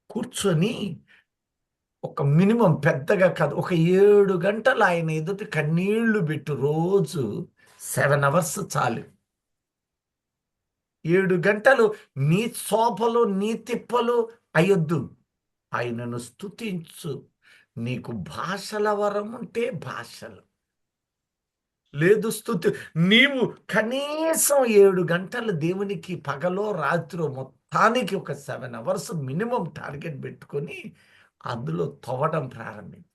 కూర్చొని ఒక మినిమం పెద్దగా కాదు, ఒక 7 గంటలు ఆయన ఎదుట కన్నీళ్లు పెట్టు రోజు. 7 అవర్స్ చాలు. 7 గంటలు నీ సోపలు నీ తిప్పలు అయ్యొద్దు. ఆయనను స్తుతించు. నీకు భాషల వరం ఉంటే భాషలు, లేదు స్తుతి. నీవు కనీసం 7 గంటలు దేవునికి పగలో రాత్రో మొత్తానికి ఒక 7 అవర్స్ మినిమం టార్గెట్ పెట్టుకొని అందులో తవ్వడం ప్రారంభించు.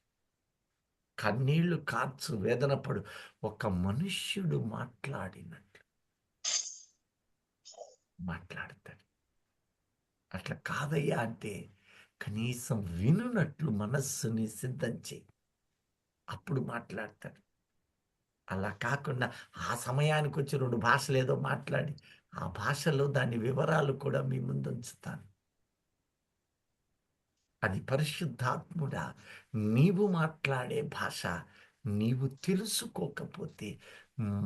కన్నీళ్లు కార్చు, వేదన పడు. ఒక మనుష్యుడు మాట్లాడినట్లు మాట్లాడతాడు. అట్లా కాదయ్యా అంటే కనీసం వినున్నట్లు మనస్సుని సిద్ధం చేయి, అప్పుడు మాట్లాడతాడు. అలా కాకుండా ఆ సమయానికి వచ్చి 2 భాషలు ఏదో మాట్లాడి, ఆ భాషలో దాని వివరాలు కూడా మీ ముందు ఉంచుతాను. అది పరిశుద్ధాత్ముడా, నీవు మాట్లాడే భాష నీవు తెలుసుకోకపోతే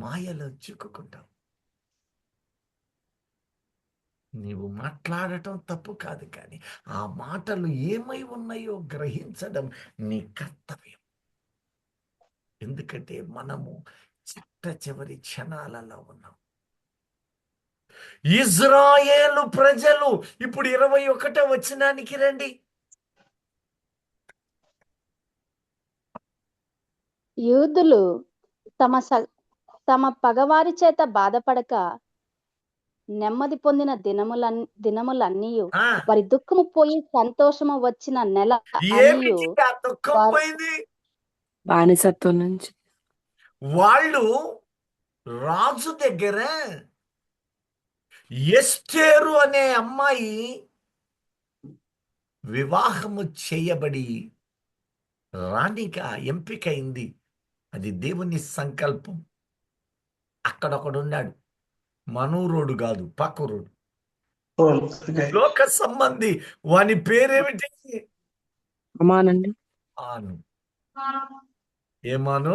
మాయలో చిక్కుకుంటావు. నీవు మాట్లాడటం తప్పు కాదు, కానీ ఆ మాటలు ఏమై ఉన్నాయో గ్రహించడం నీ కర్తవ్యం. ఎందుకంటే మనము చిట్ట చివరి క్షణాలలో ఉన్నాం. ఇజ్రాయేలు ప్రజలు ఇప్పుడు 21వ వచనానికి రండి. యూదులు తమ పగవారి చేత బాధపడక నెమ్మది పొందిన దినములన్నీయు వారి దుఃఖము పోయి సంతోషము వచ్చిన నెల అనియు. ఆ దుఃఖం పోయింది. బానిసత్వం నుంచి వాళ్ళు రాజు దగ్గర ఎస్తేరు అనే అమ్మాయి వివాహము చేయబడి రాణిగా ఎంపికైంది. అది దేవుని సంకల్పం. అక్కడొకడున్నాడు, మనూరోడు కాదు, పక్కరోడు, లోక సంబంధి. వాని పేరేమిటి? అమానండి. ఆను. ఏమాను?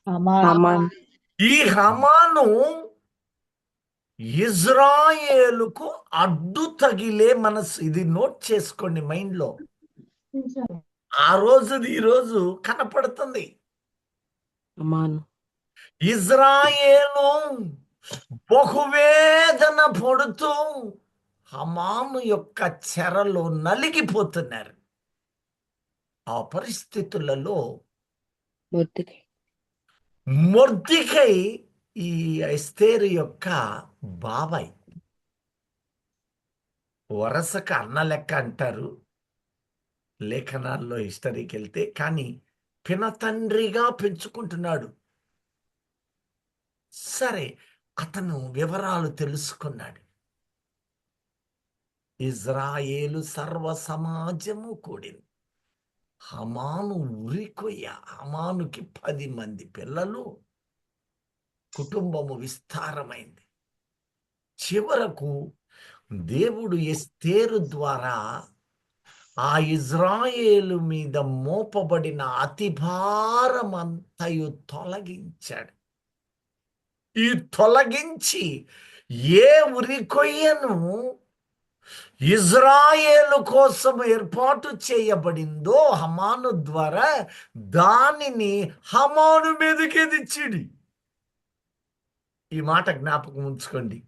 అమాన్. ఈ హమాను ఇజ్రాయేలుకు అడ్డు తగిలే మనసు. ఇది నోట్ చేసుకోండి మైండ్లో. ఆ రోజుది ఈ రోజు కనపడుతుంది. అమాను. ఇజ్రాయేలు బహువేదన పడుతూ హమాను యొక్క చెరలో నలిగిపోతున్నారు. ఆ పరిస్థితులలో మొర్దెకై ఈ ఎస్తేరు యొక్క బాబాయ్, వరసకు అన్న లెక్క అంటారు లేఖనాల్లో హిస్టరీకి వెళ్తే, కానీ పినతండ్రిగా పెంచుకుంటున్నాడు. సరే, అతను వివరాలు తెలుసుకున్నాడు. ఇజ్రాయేలు సర్వ సమాజము కూడింది. హమాను ఉరికొయ్య. హమానుకి 10 మంది పిల్లలు, కుటుంబము విస్తారమైంది. చివరకు దేవుడు ఎస్తేరు ద్వారా ఆ ఇజ్రాయేలు మీద మోపబడిన అతి భారమంతయు తొలగించాడు. ఈ తొలగించి ఏ ఉరికొయ్యను ఇజ్రాయేలు కోసం ఏర్పాటు చేయబడిందో హమాను ద్వారా, దానిని హమాను మీదకే తెచ్చిడి. ఈ మాట జ్ఞాపకం ఉంచుకోండి.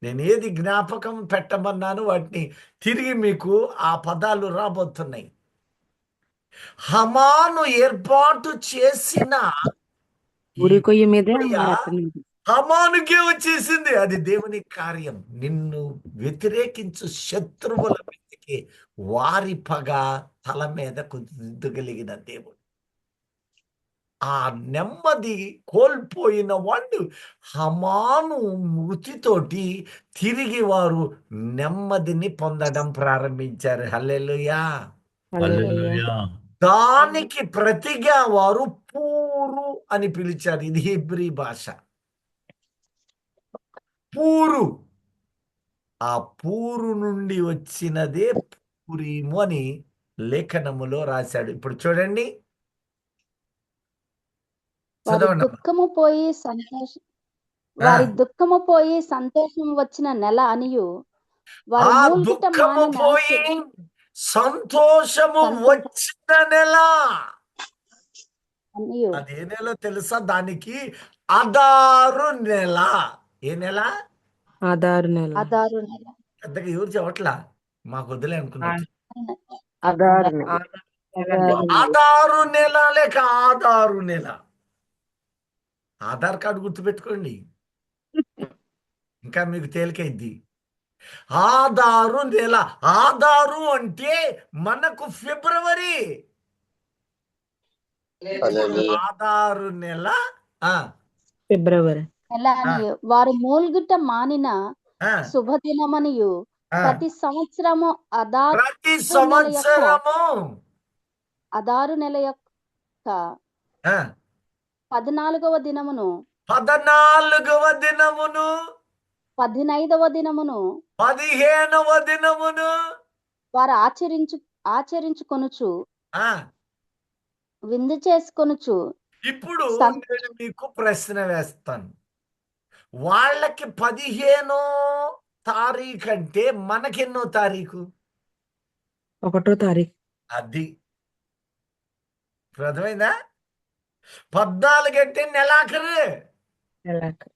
నేను ఏది జ్ఞాపకం పెట్టమన్నాను వాటిని తిరిగి మీకు ఆ పదాలు రాబోతున్నాయి. హమాను ఏర్పాటు చేసిన ఉరికొయ్య మీదే హమానుకే వచ్చేసింది. అది దేవుని కార్యం. నిన్ను వ్యతిరేకించు శత్రువుల మీదకి వారి పగ తల మీద దిద్దగలిగిన దేవుడు. ఆ నెమ్మది కోల్పోయిన వాళ్ళు హమాను మృతితోటి తిరిగి వారు నెమ్మదిని పొందడం ప్రారంభించారు. హల్లెలూయా. దానికి ప్రతిగా వారు పూరు అని పిలిచారు. ఇది హెబ్రీ భాష. పూరు. ఆ పూరు నుండి వచ్చినదే పూరీము అని లేఖనములో రాశాడు. ఇప్పుడు చూడండి, వారి దుఃఖము పోయి సంతోషం వచ్చిన నెల అనియు. ఆ దుఃఖము పోయి సంతోషము సంతోషం వచ్చిన నెల. అనియు అది ఏ నెల తెలుసా? దానికి అదారు నెల. ఏ నెల? ఆధారు నెల. ఆదారు నెల. పెద్దగా ఎవరు చెప్పట్లా, మాకు వదిలే అనుకున్నట్టు. ఆధారు నెల. ఆధారు నెల లేక ఆధారు నెల. ఆధార్ కార్డు గుర్తుపెట్టుకోండి, ఇంకా మీకు తేలికైద్ది. ఆధారు నెల. ఆధారు అంటే మనకు ఫిబ్రవరి. ఆధారు నెల ఫిబ్రవరి. నెల అనియు వారు మూల్గుట మానిన ఆ, శుభదినమనియు ఆ. ప్రతి సంవత్సరము ప్రతి సంవత్సరము అదారు నెల యొక్క ఆ, 14వ దినమును 14వ దినమును 15వ దినమును 15వ దినమును వారు ఆచరించుకొనుచు ఆ, విందు చేసుకొనుచు ఇప్పుడు సం- నేను మీకు ప్రశ్న వేస్తాను. వాళ్ళకి 15వ తారీఖు అంటే మనకెన్నో తారీఖు? 1వ తారీఖు. అది ఇప్పుడు అర్థమైందా? 14 అంటే నెలాఖరు. నెలాఖరు.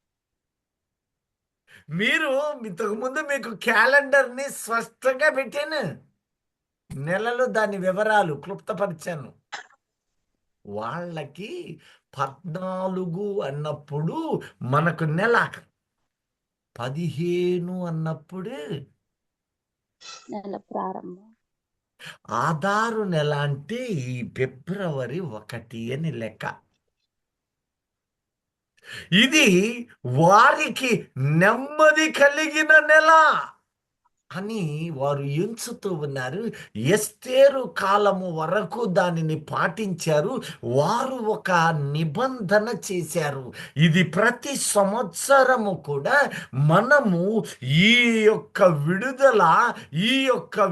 మీరు ఇంతకుముందు మీకు క్యాలెండర్ని స్పష్టంగా పెట్టాను, నెలలు దాని వివరాలు క్లుప్తపరిచాను. వాళ్ళకి 14 అన్నప్పుడు మనకు నెలాఖరు, 15 అన్నప్పుడు నెల ప్రారంభం. ఆధారు నెల అంటే ఈ ఫిబ్రవరి 1 అని లెక్క. ఇది వారికి నెమ్మది కలిగిన నెల అని వారు ఎంచుతూ ఉన్నారు. ఎస్తేరు కాలము వరకు దానిని పాటించారు. వారు ఒక నిబంధన చేశారు. ఇది ప్రతి సంవత్సరము కూడా మనము ఈ యొక్క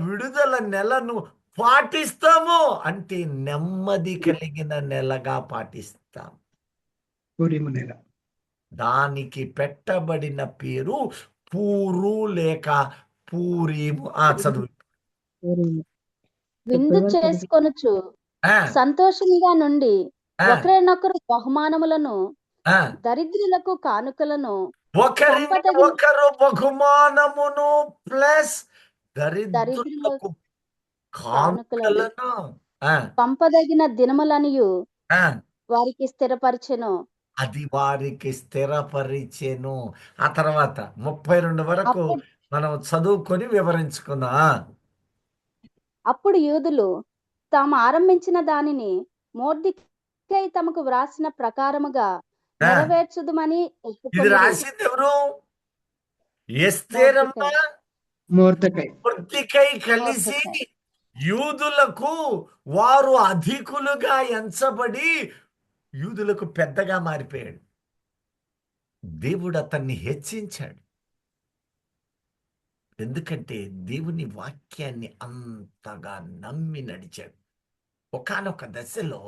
విడుదల నెలను పాటిస్తాము. అంటే నెమ్మది కలిగిన నెలగా పాటిస్తాం. దానికి పెట్టబడిన పేరు పూరు లేక పూరీము. చదువు. విందు చేసుకొనుచు ఆ, సంతోషంగా నుండి ఆ, ఒకరినొకరు బహుమానములను ఆ. దరిద్రులకు కానుకలను ఒకరిని పంపదగిన ఒకరు బహుమానమును ప్లస్ దరిద్రులకు దరిద్రులకు కానుకలను ఆ, పంపదగిన దినములనియు ఆ. వారికి స్థిరపరిచెను. అది వారికి స్థిరపరిచెను. ఆ తర్వాత 32 వరకు అప్పుడు మనం చదువుకొని వివరించుకుందాం. అప్పుడు యూదులు తాము ఆరంభించిన దానిని మొర్దెకై తమకు వ్రాసిన ప్రకారముగా నెరవేర్చుదుమని ఇది ఒప్పుకొనిరి. రాసింది ఎవరు? ఎస్తేరమ్మ మొర్దెకై కలిసి మొర్దెకై. యూదులకు వారు అధికులుగా ఎంచబడి యూదులకు పెద్దగా మారిపోయాడు. దేవుడు అతన్ని హెచ్చించాడు. ఎందుకంటే దేవుని వాక్యాన్ని అంతగా నమ్మి నడిచాడు. ఒకానొక దశలో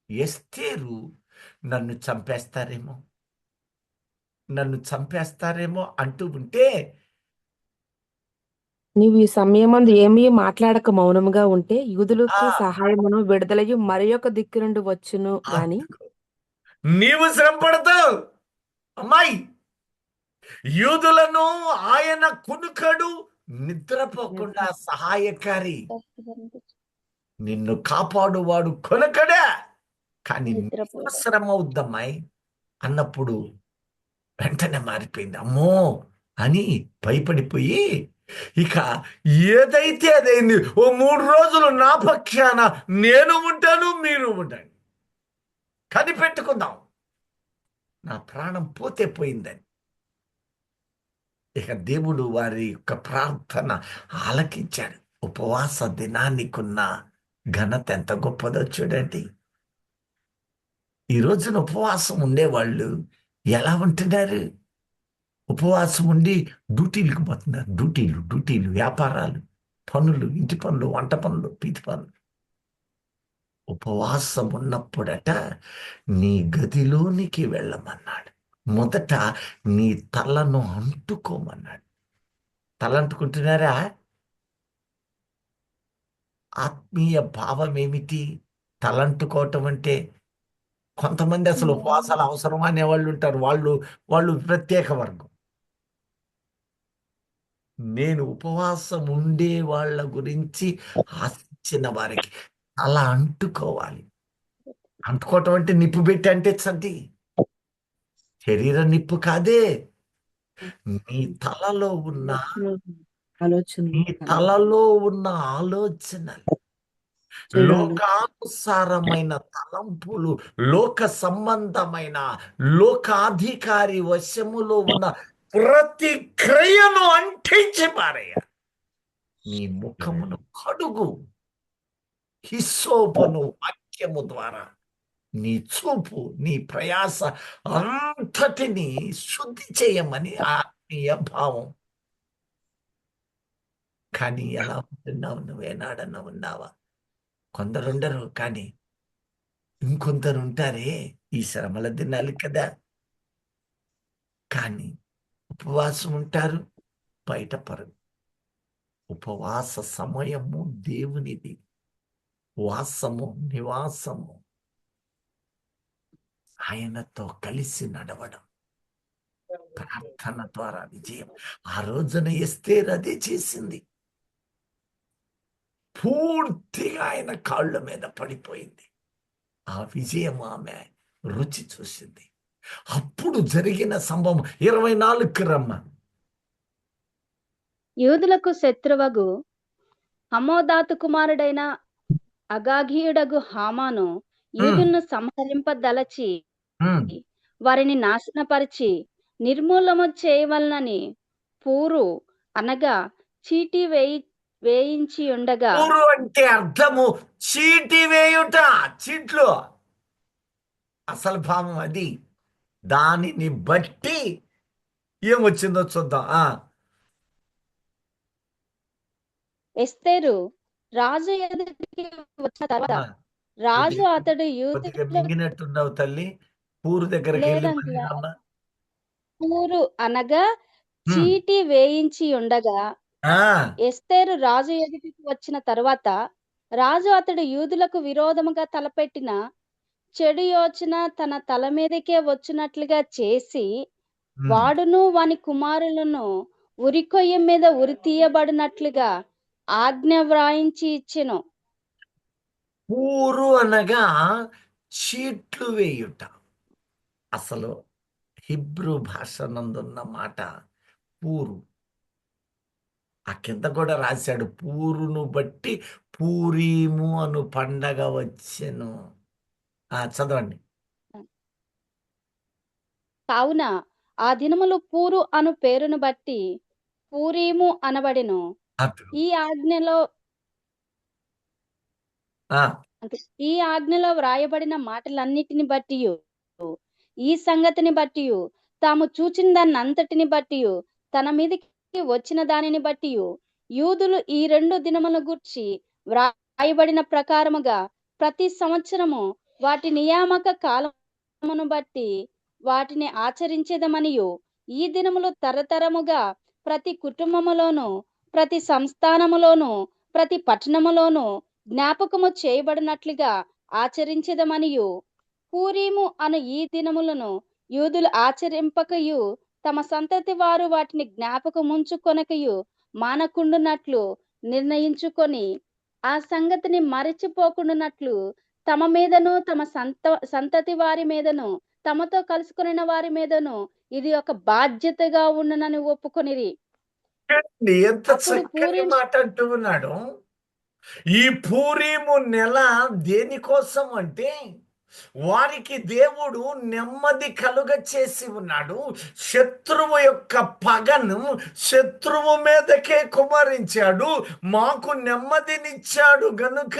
ఎస్తేరు నన్ను చంపేస్తారేమో అంటూ ఉంటే, నీవు ఈ సమయమందు ఏమీ మాట్లాడక మౌనముగా ఉంటే యూదులకు సహాయమును విడుదలయు మరి ఒక దిక్కు నుండి వచ్చును గాని నీవు శ్రమపడతావు అమ్మాయి. యూదులను ఆయన కునుకడు, నిద్రపోకుండా సహాయకారి, నిన్ను కాపాడువాడు కొనకడా. కానీ నిద్రపోయాడు. అవసరం అవుద్దమ్మాయి అన్నప్పుడు వెంటనే మారిపోయింది. అమ్మో అని భయపడిపోయి ఇక ఏదైతే అదైంది. ఓ 3 రోజులు నా పక్షాన నేను ఉంటాను, మీరు ఉండండి, కనిపెట్టుకుందాం, నా ప్రాణం పోతే పోయిందని. ఇక దేవుడు వారి యొక్క ప్రార్థన ఆలకించాడు. ఉపవాస దినానికున్న ఘనత ఎంత గొప్పదో చూడండి. ఈ రోజున ఉపవాసం ఉండేవాళ్ళు ఎలా ఉంటున్నారు? ఉపవాసం ఉండి డ్యూటీలకు పోతున్నారు. డ్యూటీలు, వ్యాపారాలు, పనులు, ఇంటి పనులు, వంట పనులు, పీతి పనులు. ఉపవాసం ఉన్నప్పుడట నీ గదిలోనికి వెళ్ళమన్నాడు. మొదట నీ తలను అంటుకోమన్నాడు. తల అంటుకుంటున్నారా? ఆత్మీయ భావం ఏమిటి? తలంటుకోవటం అంటే కొంతమంది అసలు ఉపవాసాలు అవసరం అనేవాళ్ళు ఉంటారు. వాళ్ళు వాళ్ళు ప్రత్యేక వర్గం. నేను ఉపవాసం ఉండే వాళ్ళ గురించి ఆశించిన వారికి అలా అంటుకోవాలి. అంటుకోవటం అంటే నిప్పు పెట్టి అంటే చంటి శరీర నిప్పు కాదే. నీ తలలో ఉన్న ఆలోచనలు నీ తలలో ఉన్న ఆలోచనలు, లోకానుసారమైన తలంపులు, లోక సంబంధమైన లోకాధికారి వశములో ఉన్న ప్రతి క్రియను అంటించి పారేయ. నీ ముఖమును కడుగు హిస్సోపను వాక్యము ద్వారా. నీ చూపు, నీ ప్రయాస అంతటిని శుద్ధి చేయమని ఆత్మీయ భావం. కానీ ఎలా ఉంటున్నావు? నువ్వేనాడన్నా ఉన్నావా? కొందరుండరు, కానీ ఇంకొందరు ఉంటారే. ఈ శ్రమల దినాలు కదా, కానీ ఉపవాసం ఉంటారు, బయటపడరు. ఉపవాస సమయము దేవునిది, వాసము నివాసము ఆయనతో కలిసి నడవడం, ప్రార్థన ద్వారా విజయం. ఆ రోజున ఎస్తేరు అదే చేసింది. పూర్తిగా ఆయన కాళ్ళ మీద పడిపోయింది. ఆ విజయం ఆమె రుచి చూసింది. అప్పుడు జరిగిన సంభవం 24కి రమ్మ. యూదులకు శత్రువగు హమోదాతు కుమారుడైన అగాగీయుడగు హామాను యూదులను సంహరింపదలచి వారిని నాశనపరిచి నిర్మూలము చేయవలనని పూరు అనగా చీటీ వేయించి ఉండగా. పూరు అంటే అర్థము చీటి వేయుట, చీట్లు. అసలు భావం అది. దానిని బట్టి ఏమొచ్చిందో చూద్దాం. ఎస్తేరు రాజు ఎదుటికి వచ్చిన తర్వాత రాజు అతడు కొద్దిగా మింగినట్టున్నావు తల్లి. పూరు దగ్గరికి వెళ్ళి మళ్ళీ రమ్మా. పూరు అనగా చీటీ వేయించి ఉండగా ఎస్తేరు రాజు ఎదుటికి వచ్చిన తర్వాత రాజు అతడు యూదులకు విరోధముగా తలపెట్టిన చెడు యోచన తన తల మీదకే వచ్చినట్లుగా చేసి వాడును వాని కుమారులను ఉరికొయ్య మీద ఉరి తీయబడినట్లుగా ఆజ్ఞ వ్రాయించి ఇచ్చెను. పూరు అనగా చీట్లు వేయుట. అసలు హిబ్రూ భాష నందున్న మాట పూరు. ఆ కింద కూడా రాశాడు, పూరును బట్టి పూరీము అను పండగ వచ్చెను. చదవండి. కావున ఆ దినములు పూరు అను పేరును బట్టి పూరీము అనబడెను. ఈ ఆజ్ఞలో వ్రాయబడిన మాటలన్నిటిని బట్టి, ఈ సంగతిని బట్టి, తాము చూచిన దాన్ని అంతటిని బట్టి, తన మీదకి వచ్చిన దానిని బట్టి యూదులు ఈ 2 దినముల గూర్చి వ్రాయబడిన ప్రకారముగా ప్రతి సంవత్సరము వాటి నియామక కాలమును బట్టి వాటిని ఆచరించేదమనియు, ఈ దినములు తరతరముగా ప్రతి కుటుంబములోను, ప్రతి సంస్థానములోను, ప్రతి పట్టణములోను జ్ఞాపకము చేయబడినట్లుగా ఆచరించేదమనియు, పూరీము అను ఈ దినములను యూదులు ఆచరింపకయు తమ సంతతి వారు వాటిని జ్ఞాపకముంచుకొనకయు మానకుండునట్లు నిర్ణయించుకొని ఆ సంగతిని మరచిపోకుండానట్లు తమ మీదను తమ సంతతి వారి మీదను తమతో కలుసుకున్న వారి మీదను ఇది ఒక బాధ్యతగా ఉండునని ఒప్పుకొనిరి. ఎంత చక్కని మాట అంటూ ఉన్నాడు. ఈ పూరీము నెల దేనికోసం అంటే వారికి దేవుడు నెమ్మది కలుగ చేసి ఉన్నాడు. శత్రువు యొక్క పగను శత్రువు మీదకే కుమరించాడు. మాకు నెమ్మదినిచ్చాడు గనుక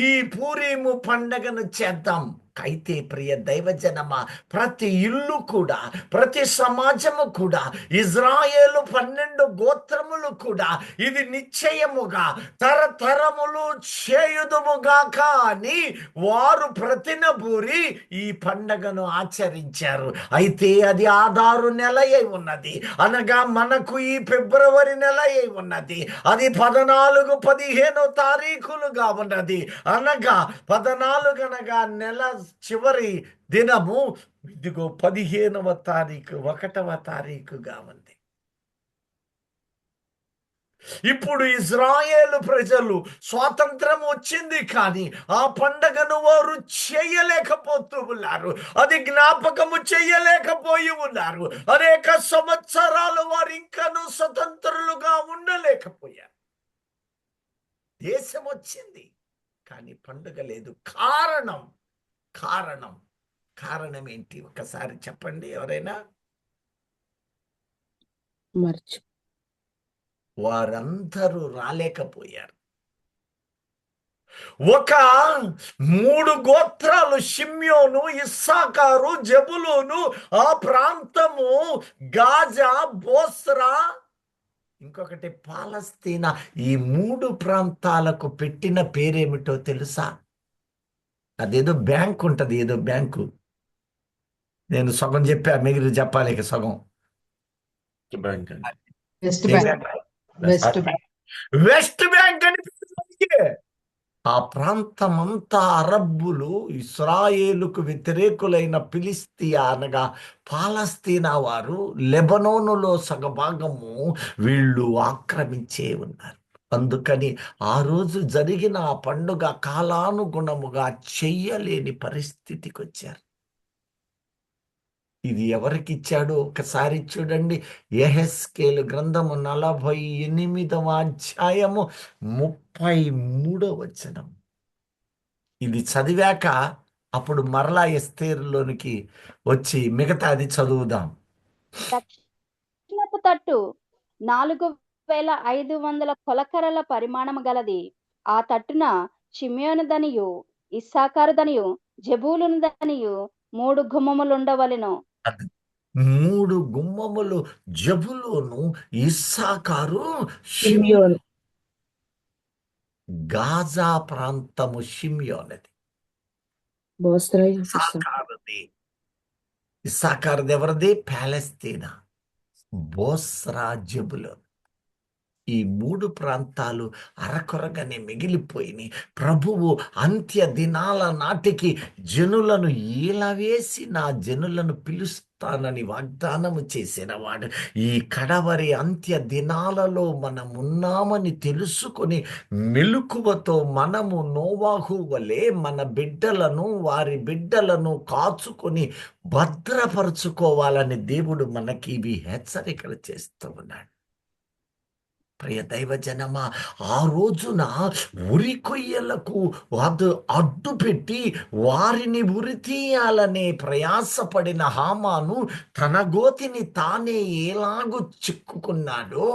ఈ పూరీము పండగను చేద్దాం. అయితే ప్రియ దైవజనమా, ప్రతి ఇల్లు కూడా, ప్రతి సమాజము కూడా, ఇజ్రాయేలు 12 గోత్రములు కూడా ఇది నిశ్చయముగా తరతరములు చేయుదుముగాక అని వారు ప్రతినబూరి ఈ పండగను ఆచరించారు. అయితే అది ఆదారు నెల అయి ఉన్నది, అనగా మనకు ఈ ఫిబ్రవరి నెల అయి ఉన్నది. అది 14, 15 తారీఖులుగా ఉన్నది, అనగా 14 అనగా నెల చివరి దినము. ఇదిగో 15వ తారీఖు 1వ తారీఖుగా ఉంది. ఇప్పుడు ఇజ్రాయేలు ప్రజలు స్వాతంత్రం వచ్చింది, కానీ ఆ పండగను వారు చేయలేకపోతూ ఉన్నారు. అది జ్ఞాపకము చేయలేకపోయి ఉన్నారు. అనేక సంవత్సరాలు వారు ఇంకనూ స్వతంత్రులుగా ఉండలేకపోయారు. దేశం వచ్చింది, కానీ పండుగ లేదు. కారణం ఏంటి? ఒకసారి చెప్పండి ఎవరైనా. వారందరూ రాలేకపోయారు. ఒక 3 గోత్రాలు, షిమ్యోను, ఇస్సాకారు, జబులూను, ఆ ప్రాంతము, గాజా, బోస్రా, ఇంకొకటి పాలస్తీనా, ఈ 3 ప్రాంతాలకు పెట్టిన పేరేమిటో తెలుసా? అదేదో బ్యాంక్ ఉంటది, ఏదో బ్యాంకు. నేను సగం చెప్పా, మిగిలిన చెప్పాలి ఇక సగం. వెస్ట్ బ్యాంక్ అని ఆ ప్రాంతమంతా అరబ్బులు, ఇస్రాయేలుకు వ్యతిరేకులైన ఫిలిస్తియా అనగా పాలస్తీనా వారు, లెబనోనులో సగభాగము వీళ్ళు ఆక్రమించే ఉన్నారు. అందుకని ఆ రోజు జరిగిన ఆ పండుగ కాలానుగుణముగా చెయ్యలేని పరిస్థితికి వచ్చారు. ఇది ఎవరికి ఇచ్చాడు ఒకసారి చూడండి. యెహెజ్కేలు గ్రంథము 48వ అధ్యాయము 33వ వచనం. ఇది చదివాక అప్పుడు మరలా ఎస్తేరులోనికి వచ్చి మిగతాది చదువుదాం. దక్షిణపు తట్టు 4500 కొలకరల పరిమాణము గలది. ఆ తట్టున షిమ్యోనుదనియు, ఇస్సాకారుదనియు, జబూలునుదనియు 3 గుమ్మములుండవలెను. 3 గుమ్మములు జబులూను, ఇస్సాకారు, షిమ్యోను. గాజా ప్రాంతము షిమ్యోనది. ఇస్సాకారుది ఎవరిది? పాలస్తీనా. బోస్రా, జబులూన్. ఈ 3 ప్రాంతాలు అరకొరగానే మిగిలిపోయినాయి. ప్రభువు అంత్య దినాల నాటికి జనులను ఈలవేసి నా జనులను పిలుస్తానని వాగ్దానము చేసిన వాడు. ఈ కడవరి అంత్య దినాలలో మనం ఉన్నామని తెలుసుకొని మెలకువతో మనము నోవాహు వలె మన బిడ్డలను, వారి బిడ్డలను కాచుకొని భద్రపరుచుకోవాలని దేవుడు మనకి ఇవి హెచ్చరికలు చేస్తూ ఉన్నాడు. ప్రియ దైవజనమా, ఆ రోజున ఉరి కొయ్యలకు అడ్డు పెట్టి వారిని ఉరి తీయాలనే ప్రయాసపడిన హామాను తన గోతిని తానే ఎలాగూ చిక్కుకున్నాడో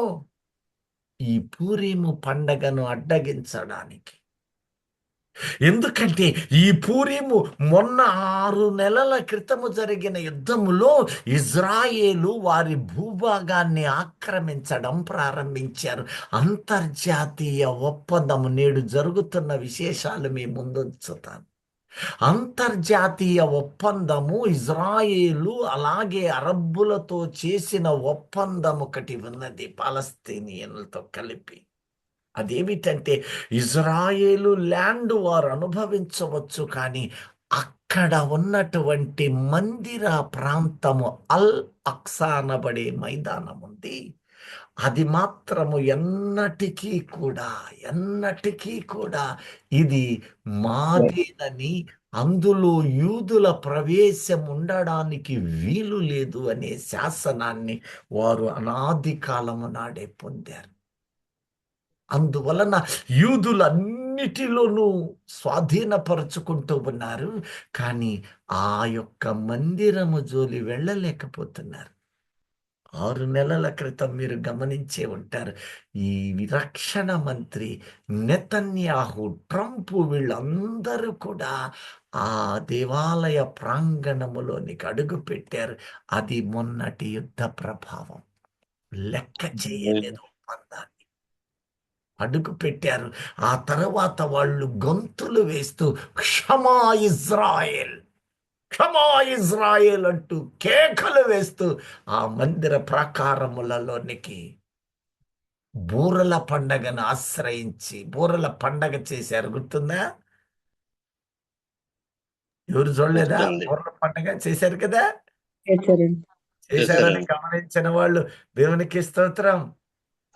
ఈ పూరీము పండగను అడ్డగించడానికి. ఎందుకంటే ఈ పూరీము మొన్న 6 నెలల క్రితము జరిగిన యుద్ధములో ఇజ్రాయేలు వారి భూభాగాన్ని ఆక్రమించడం ప్రారంభించారు. అంతర్జాతీయ ఒప్పందము నేడు జరుగుతున్న విశేషాలు మీ ముందుంచుతాను. అంతర్జాతీయ ఒప్పందము ఇజ్రాయేలు అలాగే అరబ్బులతో చేసిన ఒప్పందం ఒకటి ఉన్నది, పాలస్తీనియన్లతో కలిపి. అదేమిటంటే ల్యాండ్ వారు అనుభవించవచ్చు, కానీ అక్కడ ఉన్నటువంటి మందిర ప్రాంతము అల్ అక్సా అనబడే మైదానం ఉంది, అది మాత్రము ఎన్నటికీ కూడా ఇది మాదేనని, అందులో యూదుల ప్రవేశం ఉండడానికి వీలు లేదు అనే శాసనాన్ని వారు అనాది కాలము నాడే పొందారు. అందువలన యూదులన్నిటిలోనూ స్వాధీనపరుచుకుంటూ ఉన్నారు, కానీ ఆ యొక్క మందిరము జోలి వెళ్ళలేకపోతున్నారు. 6 నెలల క్రితం మీరు గమనించే ఉంటారు. ఈ రక్షణ మంత్రి నెతన్యాహు, ట్రంప్ వీళ్ళందరూ కూడా ఆ దేవాలయ ప్రాంగణములోనికి అడుగు పెట్టారు. అది మొన్నటి యుద్ధ ప్రభావం. లెక్క చేయలేదు ఒప్పందాన్ని. అడుగు పెట్టారు. ఆ తర్వాత వాళ్ళు గొంతులు వేస్తూ క్షమా ఇజ్రాయెల్, క్షమా ఇజ్రాయెల్ అంటూ కేకలు వేస్తూ ఆ మందిర ప్రాకారములలోనికి బూరల పండగను ఆశ్రయించి బూరల పండగ చేశారు. గుర్తుందా? ఎవరు చూడలేదా? గుర్తుంది. బూరల పండగ చేశారు కదా. చేశారండి. చేశారని చేశారు. గమనించిన వాళ్ళు దేవునికి స్తోత్రం.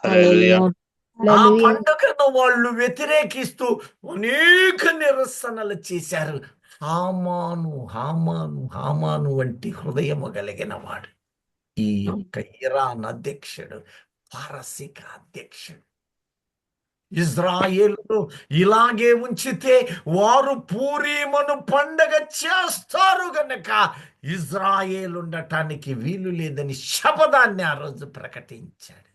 హల్లెలూయా. ఆ హల్లెలూయా. పండుగను వాళ్ళు వ్యతిరేకిస్తూ అనేక నిరసనలు చేశారు. హామాను వంటి హృదయము కలిగిన వాడు ఈ యొక్క ఇరాన్ అధ్యక్షుడు, పారసీక అధ్యక్షుడు. ఇజ్రాయేలును ఇలాగే ఉంచితే వారు పూరీమును పండగ చేస్తారు గనక ఇజ్రాయేల్ ఉండటానికి వీలు లేదని శపథాన్ని ఆ రోజు ప్రకటించాడు.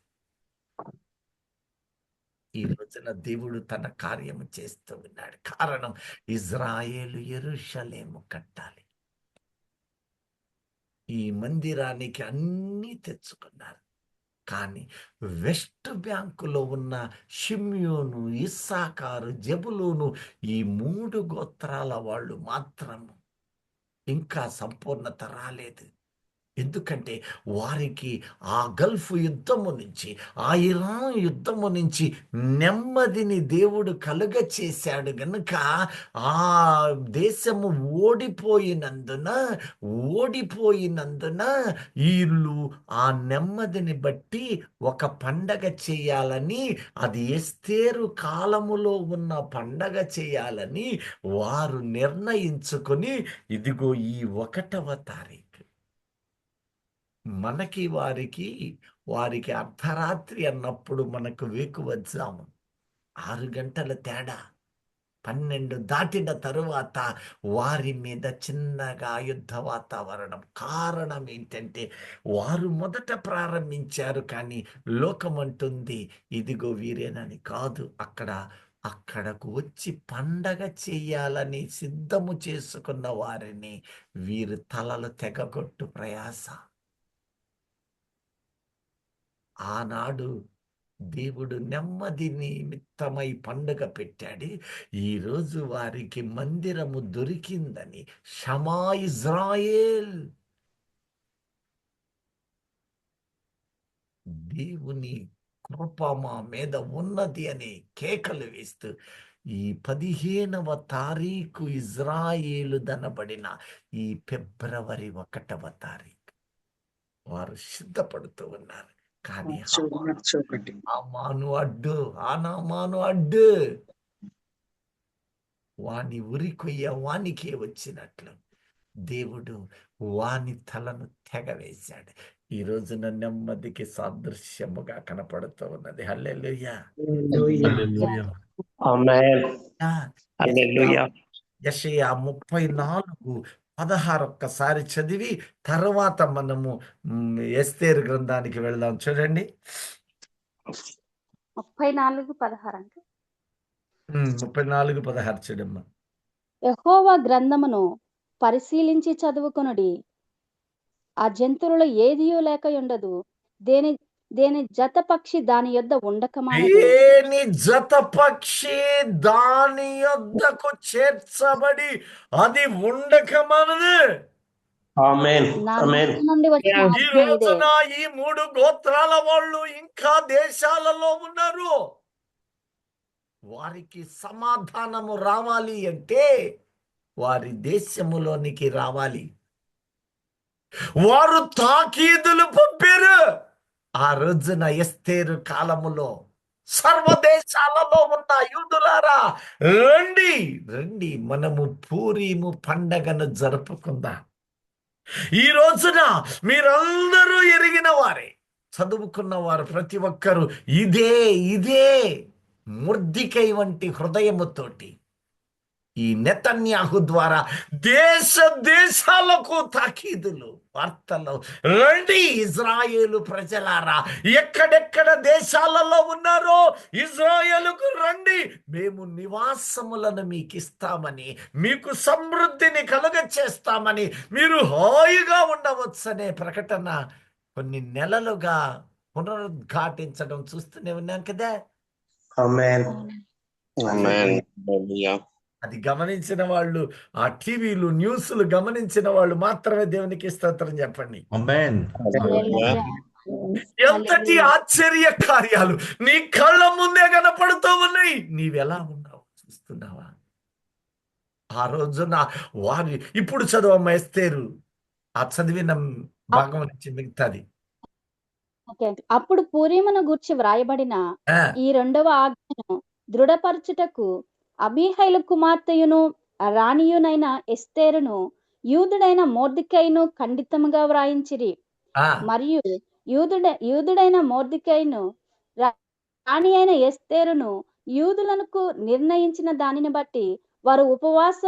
ఈ రోజున దేవుడు తన కార్యము చేస్తూ ఉన్నాడు. కారణం, ఇజ్రాయేలు యెరూషలేము కట్టాలి. ఈ మందిరానికి అన్నీ తెచ్చుకున్నారు. కానీ వెస్ట్ బ్యాంకులో ఉన్న షిమ్యోను, ఇస్సాకారు, జెబులూను ఈ 3 గోత్రాల వాళ్ళు మాత్రం ఇంకా సంపూర్ణత రాలేదు. ఎందుకంటే వారికి ఆ గల్ఫ్ యుద్ధము నుంచి, ఆ ఇరాన్ యుద్ధము నుంచి నెమ్మదిని దేవుడు కలుగ చేశాడు గనుక ఆ దేశము ఓడిపోయినందున వీళ్ళు ఆ నెమ్మదిని బట్టి ఒక పండగ చేయాలని, అది ఎస్తేరు కాలములో ఉన్న పండగ చేయాలని వారు నిర్ణయించుకొని, ఇదిగో ఈ 1వ తారీఖు మనకి వారికి అర్ధరాత్రి అన్నప్పుడు మనకు వేకువజాము 6 గంటల తేడా. 12 దాటిన తరువాత వారి మీద చిన్నగా యుద్ధ వాతావరణం. కారణం ఏంటంటే వారు మొదట ప్రారంభించారు, కానీ లోకమంటుంది ఇదిగో వీరేనని కాదు. అక్కడకు వచ్చి పండగ చేయాలని సిద్ధము చేసుకున్న వారిని వీరు తలలు తెగగొట్టు ప్రయాస. ఆనాడు దేవుడు నెమ్మది నిమిత్తమై పండుగ పెట్టాడు. ఈరోజు వారికి మందిరము దొరికిందని షమా ఇజ్రాయేల్, దేవుని కృప మా మీద ఉన్నది అని కేకలు వేస్తూ ఈ 15వ తారీఖు ఇజ్రాయేలు దనబడిన ఈ ఫిబ్రవరి 1వ తారీఖు వారు సిద్ధపడుతూ ఉన్నారు. కానీ ఆనామాను అడ్డు వాని ఉరి కొయ్య వానికే వచ్చినట్లు దేవుడు వాని తలను తెగవేశాడు. ఈ రోజున నెమ్మదికి సాదృశ్యముగా కనపడుతూ ఉన్నది. హల్లెలూయా. హల్లెలూయా. ఆమేన్. హల్లెలూయా. యెషయా 34:16 ఒక్కసారి చదివి తర్వాత మనము ఎస్తేరు గ్రంథానికి వెళ్దాం. చూడండి. 34:16 అంటే 34:16 చూడమ్మా. యెహోవా గ్రంథమును పరిశీలించి చదువుకొనుడి. ఆ జంతువులలో ఏదియూ లేక ఉండదు. దేని జత పక్షి దాని యొద్ద ఉండక మానదు. దేని జత పక్షి దాని యొద్దకు చేర్చబడి అది ఉండక మనదు. ఆమేన్. నా ఆమేన్. నోటి నుండి వచ్చిన ఈ ఆజ్ఞ ఇదే. రోజున ఈ 3 గోత్రాల వాళ్ళు ఇంకా దేశాలలో ఉన్నారు. వారికి సమాధానము రావాలి అంటే వారి దేశములోనికి రావాలి. వారు తాకీదులు పంపారు. ఆ రోజున ఎస్తేరు కాలములో సర్వదేశాలలో ఉన్న యూదులారా రండి మనము పూరీము పండగను జరుపుకుందాం. ఈ రోజున మీరందరూ ఎరిగిన వారే, చదువుకున్న వారు ప్రతి ఒక్కరు ఇదే మొర్దెకై వంటి హృదయముతోటి ఈ నెతన్యాహు ద్వారా దేశ దేశాలకు తాకీదులు, వార్తలు. రండి ఇజ్రాయేలు ప్రజలారా, ఎక్కడెక్కడ దేశాలలో ఉన్నారో ఇజ్రాయేలుకు రండి, మేము నివాసములను మీకు ఇస్తామని, మీకు సమృద్ధిని కలుగచేస్తామని, మీరు హాయిగా ఉండవచ్చనే ప్రకటన కొన్ని నెలలుగా పునరుద్ఘాటించడం చూస్తూనే ఉన్నాం కదా. Amen. Amen. Hallelujah. అది గమనించిన వాళ్ళు, ఆ టీవీలు న్యూస్లు గమనించిన వాళ్ళు మాత్రమే దేవునికి స్తోత్రం చెప్పండి. Amen. Hallelujah. ఎంతటి ఆశ్చర్య కార్యాలు నీ కళ్ళ ముందే కనపడుతూ ఉన్నాయి. నీవెలా ఉన్నావు చూస్తున్నావా? ఆ రోజున వారి, ఇప్పుడు చదవమ్మ ఎస్తేరు, ఆ చదివిన భాగం నుంచి మిగతాది. ఓకే. అప్పుడు పూరీమును గూర్చి వ్రాయబడిన ఆ, ఈ రెండవ ఆజ్ఞను దృఢపరచుటకు అబీహైలు కుమార్తెయును రాణియునైన ఎస్తేరును యూదుడైన మొర్దెకైను ఖండితముగా వ్రాయించిరి. ఆ, మరియు యూదుడైన మొర్దెకైను రాణి అయిన ఎస్తేరును యూదులకు నిర్ణయించిన దానిని బట్టి వారు ఉపవాస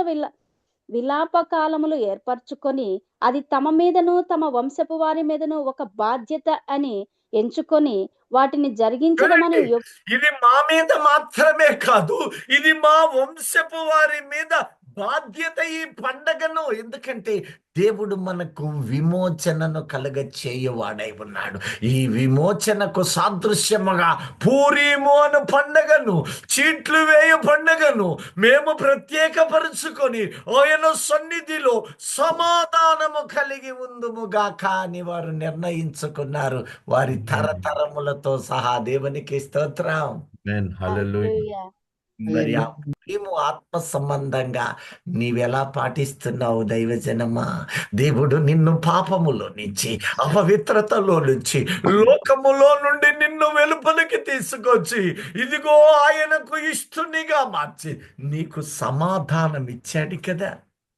విలాప కాలములు ఏర్పరచుకొని అది తమ మీదను తమ వంశపు వారి మీదను ఒక బాధ్యత అని ఎంచుకొని వాటిని జరిగించడమని చూడండి, ఇది మా మీద మాత్రమే కాదు, ఇది మా వంశపు వారి మీద బాధ్యత ఈ పండగను. ఎందుకంటే దేవుడు మనకు విమోచనను కలుగ చేయవాడై ఉన్నాడు. ఈ విమోచనకు సాదృశ్యముగా పూరీము అను పండగను, చీట్లు వేయ పండగను మేము ప్రత్యేకపరుచుకొని ఆయన సన్నిధిలో సమాధానము కలిగి ఉందుముగాక అని వారు నిర్ణయించుకున్నారు. వారి తరతరములతో సహా. దేవునికి స్తోత్రం. Amen. Hallelujah. హల్లెలూయా. మరి ఆ ప్రేమ ఆత్మ సంబంధంగా నీవెలా పాటిస్తున్నావు దైవజనమా? దేవుడు నిన్ను పాపములో నుంచి, అపవిత్రతలో నుంచి, లోకములో నుండి నిన్ను వెలుపలికి తీసుకొచ్చి ఇదిగో ఆయనకు ఇష్టునిగా మార్చి నీకు సమాధానం ఇచ్చాడు కదా.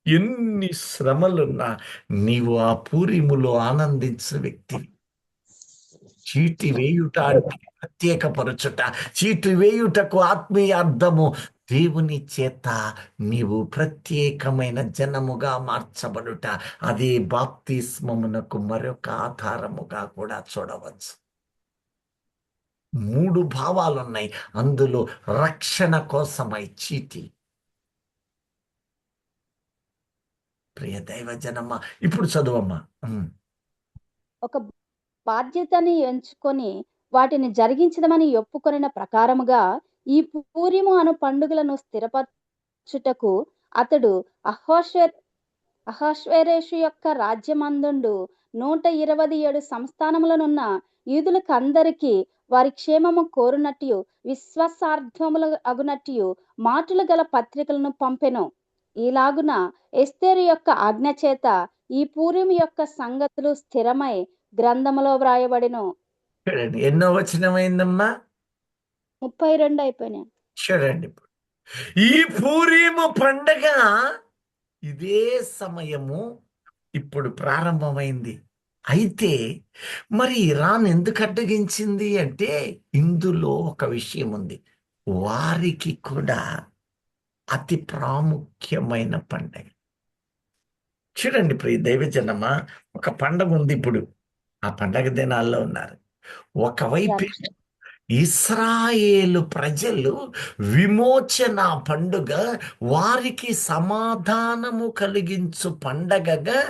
ఎన్ని శ్రమలున్నా నీవు ఆ పూరిములో ఆనందించు వ్యక్తి. చీటి వేయుట అంటే ప్రత్యేకపరచుట. చీటి వేయుటకు ఆత్మీయ అర్థము దేవుని చేత నీవు ప్రత్యేకమైన జనముగా మార్చబడుట. అదే బాప్తిస్మమునకు మరొక ఆధారముగా కూడా చూడవచ్చు. 3 భావాలున్నాయి అందులో. రక్షణ కోసమై చీటి. ప్రియ దైవజనమ్మ, ఇప్పుడు చదువమ్మా. ఒక బాధ్యతని ఎంచుకొని వాటిని జరిగించదమని ఒప్పుకొనిన ప్రకారముగా ఈ పూరిము అను పండుగలను స్థిరపరచుటకు అతడు అహష్వేరోషు యొక్క రాజ్యమందుండు 127 సంస్థానములనున్న యూదులకు అందరికీ వారి క్షేమము కోరునట్టు విశ్వాసార్థములు అగునట్టు మాటలు గల పత్రికలను పంపెను. ఈలాగున ఎస్తేరు యొక్క ఆజ్ఞ చేత ఈ పూరిము యొక్క సంగతులు స్థిరమై గ్రంథములో వ్రాయబడిను. చూడండి, ఎన్నో వచనమైందమ్మా? 32 అయిపోయినాయి. చూడండి, ఈ పూరీము పండగ ఇదే సమయము ఇప్పుడు ప్రారంభమైంది. అయితే మరి ఇరాన్ ఎందుకు అడ్డగించింది అంటే ఇందులో ఒక విషయం ఉంది. వారికి కూడా అతి ప్రాముఖ్యమైన పండగ. చూడండి ప్రియ దైవజనమా, ఒక పండగ ఉంది ఇప్పుడు. ఆ పండగ దినాల్లో ఉన్నారు. ఒకవైపు ఇశ్రాయేలు ప్రజలు విమోచన పండుగ, వారికి సమాధానము కలిగించు పండగగా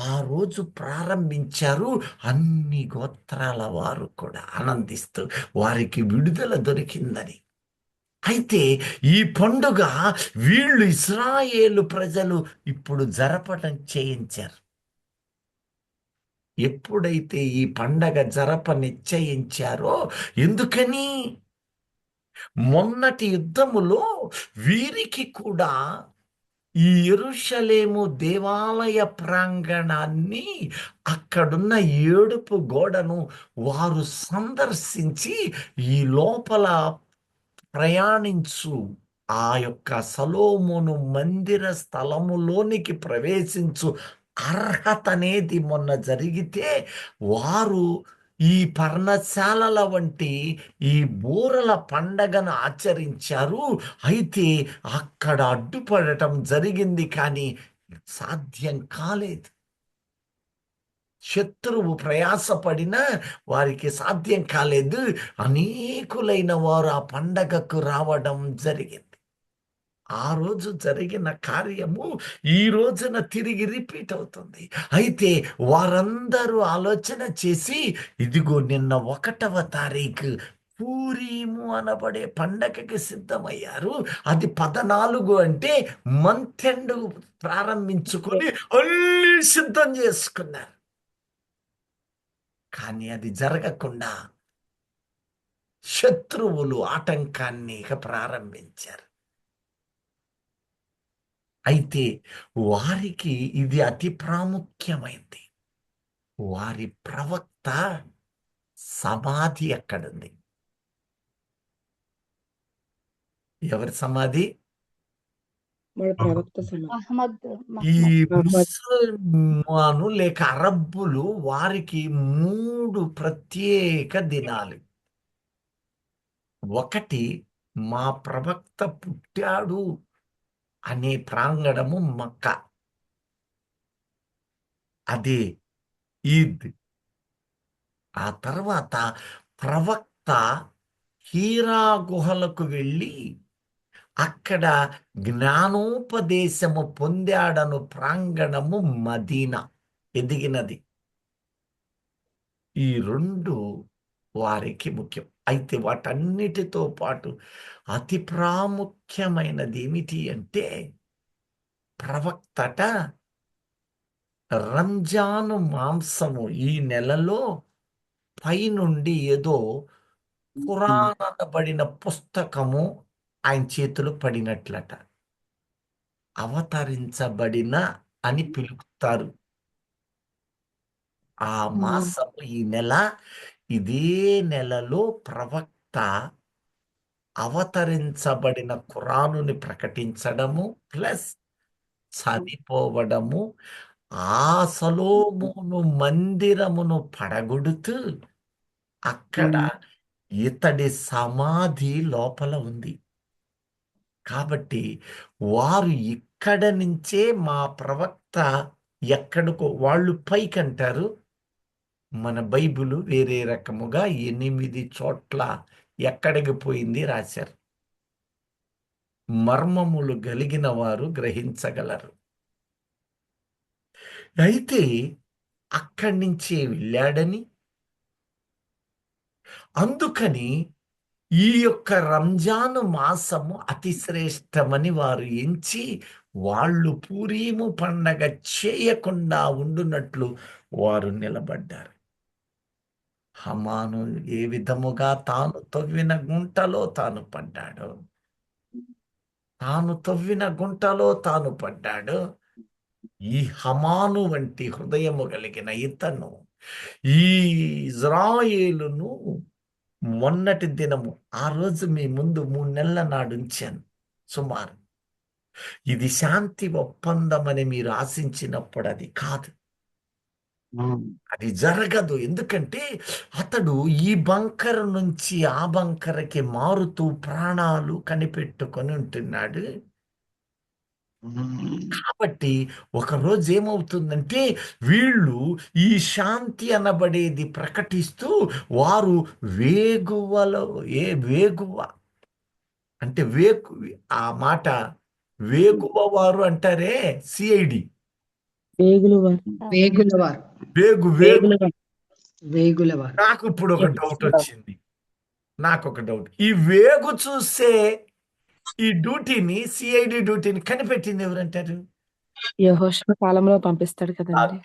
ఆ రోజు ప్రారంభించారు. అన్ని గోత్రాల వారు కూడా ఆనందిస్తూ వారికి విడుదల దొరికిందని. అయితే ఈ పండుగ వీళ్ళు ఇశ్రాయేలు ప్రజలు ఇప్పుడు జరపడం చేయించారు. ఎప్పుడైతే ఈ పండగ జరప నిశ్చయించారో, ఎందుకని? మొన్నటి యుద్ధములో వీరికి కూడా ఈ యెరూషలేము దేవాలయ ప్రాంగణాన్ని, అక్కడున్న ఏడుపు గోడను వారు సందర్శించి ఈ లోపల ప్రయాణించు ఆ యొక్క సొలొమోను మందిర స్థలములోనికి ప్రవేశించు అర్హత అనేది మొన్న జరిగితే వారు ఈ పర్ణశాలల వంటి ఈ బూరల పండగను ఆచరించారు. అయితే అక్కడ అడ్డుపడటం జరిగింది, కానీ సాధ్యం కాలేదు. శత్రువు ప్రయాసపడినా వారికి సాధ్యం కాలేదు. అనేకులైన వారు ఆ పండగకు రావడం జరిగింది. ఆ రోజు జరిగిన కార్యము ఈ రోజున తిరిగి రిపీట్ అవుతుంది. అయితే వారందరూ ఆలోచన చేసి, ఇదిగో నిన్న 1వ తారీఖు పూరీము అనబడే పండగకి సిద్ధమయ్యారు. అది 14 అంటే మంత్ ఎండ్ ప్రారంభించుకొని అన్ని సిద్ధం చేసుకున్నారు. కానీ అది జరగకుండా శత్రువులు ఆటంకాన్ని ఇక ప్రారంభించారు. అయితే వారికి ఇది అతి ప్రాముఖ్యమైంది. వారి ప్రవక్త సమాధి ఎక్కడుంది? ఎవరి సమాధి? మన ప్రవక్త సమాధి. మహమ్మద్ ఈ మహమ్మద్. ముసల్మాను లేక అరబ్బులు వారికి 3 ప్రత్యేక దినాలు. ఒకటి, మా ప్రవక్త పుట్టాడు అనే ప్రాంగణము మక్కా, అదే ఈద్. ఆ తర్వాత ప్రవక్త హీరా గుహలకు వెళ్ళి అక్కడ జ్ఞానోపదేశము పొందాడను ప్రాంగణము మదీనా, ఎదిగినది. ఈ 2 వారికి ముఖ్యం. అయితే వాటన్నిటితో పాటు అతి ప్రాముఖ్యమైనది ఏమిటి అంటే, ప్రవక్తట రంజాను మాంసము ఈ నెలలో పైనుండి ఏదో ఖురాన్ అనబడిన పుస్తకము ఆయన చేతిలో పడినట్లట. అవతరించబడిన అని పిలుపుతారు. ఆ మాసము ఈ నెల, ఇదే నెలలో ప్రవక్త అవతరించబడిన ఖురానుని ప్రకటించడము ప్లస్ చనిపోవడము, ఆ సొలొమోను మందిరమును పడగొడుతూ అక్కడ ఇతడి సమాధి లోపల ఉంది. కాబట్టి వారు ఇక్కడ నుంచే మా ప్రవక్త ఎక్కడికో, వాళ్ళు పైకంటారు, మన బైబిలు వేరే రకముగా 8 చోట్ల ఎక్కడికి పోయింది రాశారు. మర్మములు కలిగిన వారు గ్రహించగలరు. అయితే అక్కడి నుంచే వెళ్ళాడని, అందుకని ఈ యొక్క రంజాను మాసము అతి శ్రేష్టమని వారు ఎంచి, వాళ్ళు పూరీము పండగ చేయకుండా ఉండునట్లు వారు నిలబడ్డారు. హమాను ఏ విధముగా తాను తవ్విన గుంటలో తాను పడ్డాడు, తాను తవ్విన గుంటలో తాను పడ్డాడు. ఈ హమాను వంటి హృదయము కలిగిన ఇతను ఈ ఇజ్రాయేలును మొన్నటి దినము, ఆ రోజు మీ ముందు 3 నెలల నాడు ఉంచాను సుమారు. ఇది శాంతి ఒప్పందం అని మీరు ఆశించినప్పుడు అది కాదు, అది జరగదు. ఎందుకంటే అతడు ఈ బంకర్ నుంచి ఆ బంకరకి మారుతూ ప్రాణాలు కనిపెట్టుకొని ఉంటున్నాడు. కాబట్టి ఒకరోజు ఏమవుతుందంటే, వీళ్ళు ఈ శాంతి అనబడేది ప్రకటిస్తూ వారు వేగువలో, వేగువ అంటే ఆ మాట వేగువ వారు అంటారే, సిఐడి, వేగులవారు. నాకు ఇప్పుడు ఒక డౌట్ వచ్చింది. ఈ వేగు చూసే ఈ డ్యూటీని, సిఐడి డ్యూటీని కనిపెట్టింది ఎవరంటారు? యెహోషువ కాలంలో పంపిస్తాడు కదండి.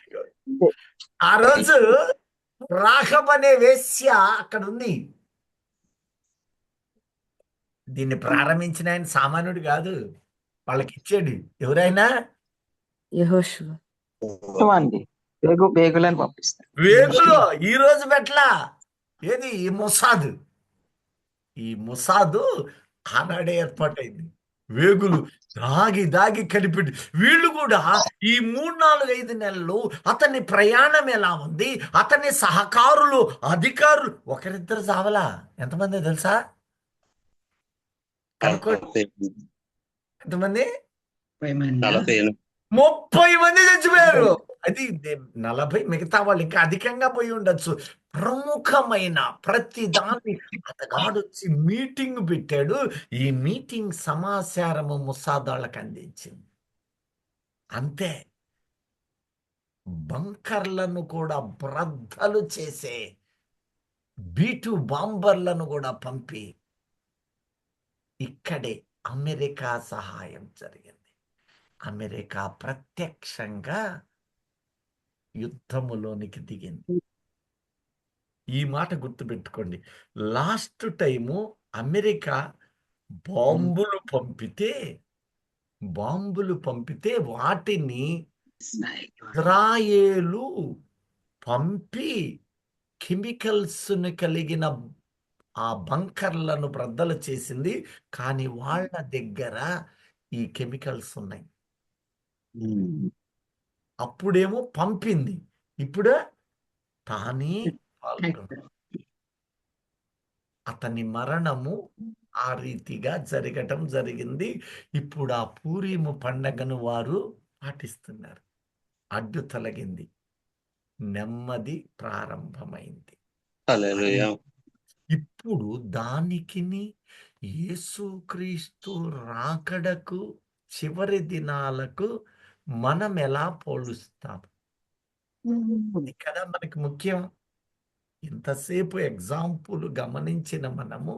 ఆ రోజు రాహబ్ అనే వేశ్య అక్కడ ఉంది. దీన్ని ప్రారంభించిన ఆయన సామాన్యుడు కాదు, వాళ్ళకి ఇచ్చాడు ఎవరైనా. యెహోషువ వేగులను పంపిస్తారు. వేగులో ఈ రోజు పెట్లా, ఏది ఈ మొసాదు ఆనాడే ఏర్పాటైంది. వేగులు దాగి దాగి కనిపెట్టి వీళ్ళు కూడా ఈ 3, 4, 5 నెలలు అతని ప్రయాణం ఎలా ఉంది, అతని సహకారులు, అధికారులు ఒకరిద్దరు చావలా. ఎంతమంది తెలుసా? కనుక్కోండి. ఎంతమంది? 48. 30 మంది చచ్చిపోయారు. అది 40, మిగతా వాళ్ళు ఇంకా అధికంగా పోయి ఉండొచ్చు. ప్రముఖమైన ప్రతి దాన్ని అతగాడు వచ్చి మీటింగ్ పెట్టాడు. ఈ మీటింగ్ సమాచారము ముసాదాళ్ళకి అందించింది. అంతే. బంకర్లను కూడా బ్రద్దలు చేసే B2 బాంబర్లను కూడా పంపి ఇక్కడే అమెరికా సహాయం జరిగింది. అమెరికా ప్రత్యక్షంగా యుద్ధములోనికి దిగింది. ఈ మాట గుర్తుపెట్టుకోండి. లాస్ట్ టైము అమెరికా బాంబులు పంపితే వాటిని ఇజ్రాయేలు పంపి కెమికల్స్ను కలిగిన ఆ బంకర్లను బ్రద్దలు చేసింది. కానీ వాళ్ళ దగ్గర ఈ కెమికల్స్ ఉన్నాయి. అప్పుడేమో పంపింది, ఇప్పుడు తానే పాల్గొంది. అతని మరణము ఆ రీతిగా జరగటం జరిగింది. ఇప్పుడు ఆ పూరీము పండగను వారు పాటిస్తున్నారు. అడ్డు తొలగింది, నెమ్మది ప్రారంభమైంది. హల్లెలూయా. ఇప్పుడు దానికిని యేసుక్రీస్తు రాకడకు చివరి దినాలకు మనం ఎలా పోలుస్తాం? ఇది కదా మనకి ముఖ్యం. ఇంతసేపు ఎగ్జాంపుల్ గమనించిన మనము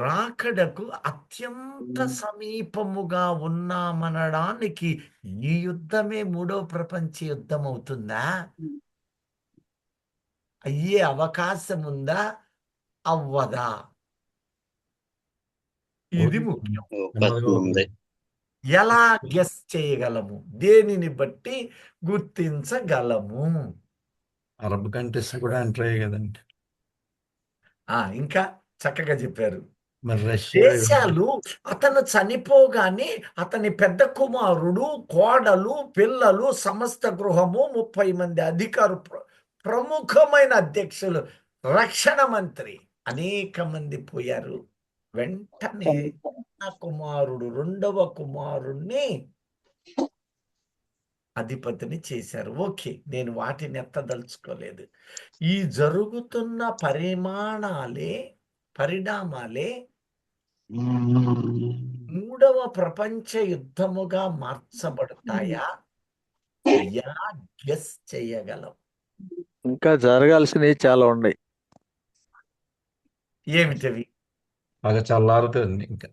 రాకడకు అత్యంత సమీపముగా ఉన్నామనడానికి ఈ యుద్ధమే 3వ ప్రపంచ యుద్ధం అవుతుందా? అయ్యే అవకాశం ఉందా? అవ్వదా? ఇది ముఖ్యం. అవకాశం ఉంది. ఎలా గెస్ చేయగలము? దేనిని బట్టి గుర్తించగలము? అరబ్ కంట్రీస్ కూడా ఎంటర్ అయ్యాయి కదండి. ఇంకా చక్కగా చెప్పారు. మరి రష్యా దేశాలు అతను చనిపోగానే అతని పెద్ద కుమారుడు, కోడలు, పిల్లలు, సమస్త గృహము, 30 మంది అధికారు, ప్రముఖమైన అధ్యక్షులు, రక్షణ మంత్రి, అనేక మంది పోయారు. వెంటనే కుమారుడు, 2వ కుమారుణ్ణి అధిపతిని చేశారు. ఓకే, నేను వాటిని ఎత్తదలుచుకోలేదు. ఈ జరుగుతున్న పరిణామాలే 3వ ప్రపంచ యుద్ధముగా మార్చబడతాయా? ఎలా గెస్ చేయగలం? ఇంకా జరగాల్సినవి చాలా ఉన్నాయి. ఏమిటవి? బాగా చల్లారుతుంది ఇంకా.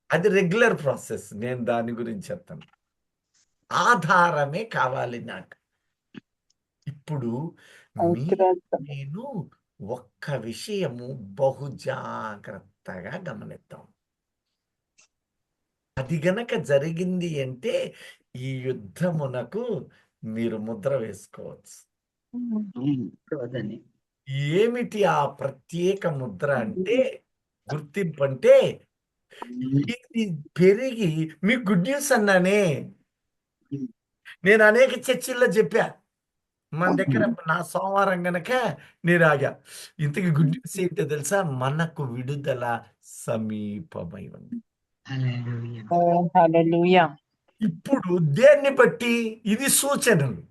అది రెగ్యులర్ ప్రాసెస్. నేను దాని గురించి చెప్తాను. ఆధారమే కావాలి నాకు. ఇప్పుడు నేను ఒక్క విషయము బహు జాగ్రత్తగా గమనిద్దాం. అది గనక జరిగింది అంటే ఈ యుద్ధమునకు మీరు ముద్ర వేసుకోవచ్చు. ఏమిటి ఆ ప్రత్యేక ముద్ర అంటే, గుర్తింపు అంటే, ఇది పెరిగి మీకు గుడ్ న్యూస్ అన్నానే. నేను అనేక చర్చిల్లో చెప్పా, మన దగ్గర నా సోమవారం గనక నేను ఆగా. ఇంతకీ గుడ్ న్యూస్ ఏంటో తెలుసా? మనకు విడుదల సమీపమై ఉంది. ఇప్పుడు దేన్ని బట్టి? ఇది సూచనలు,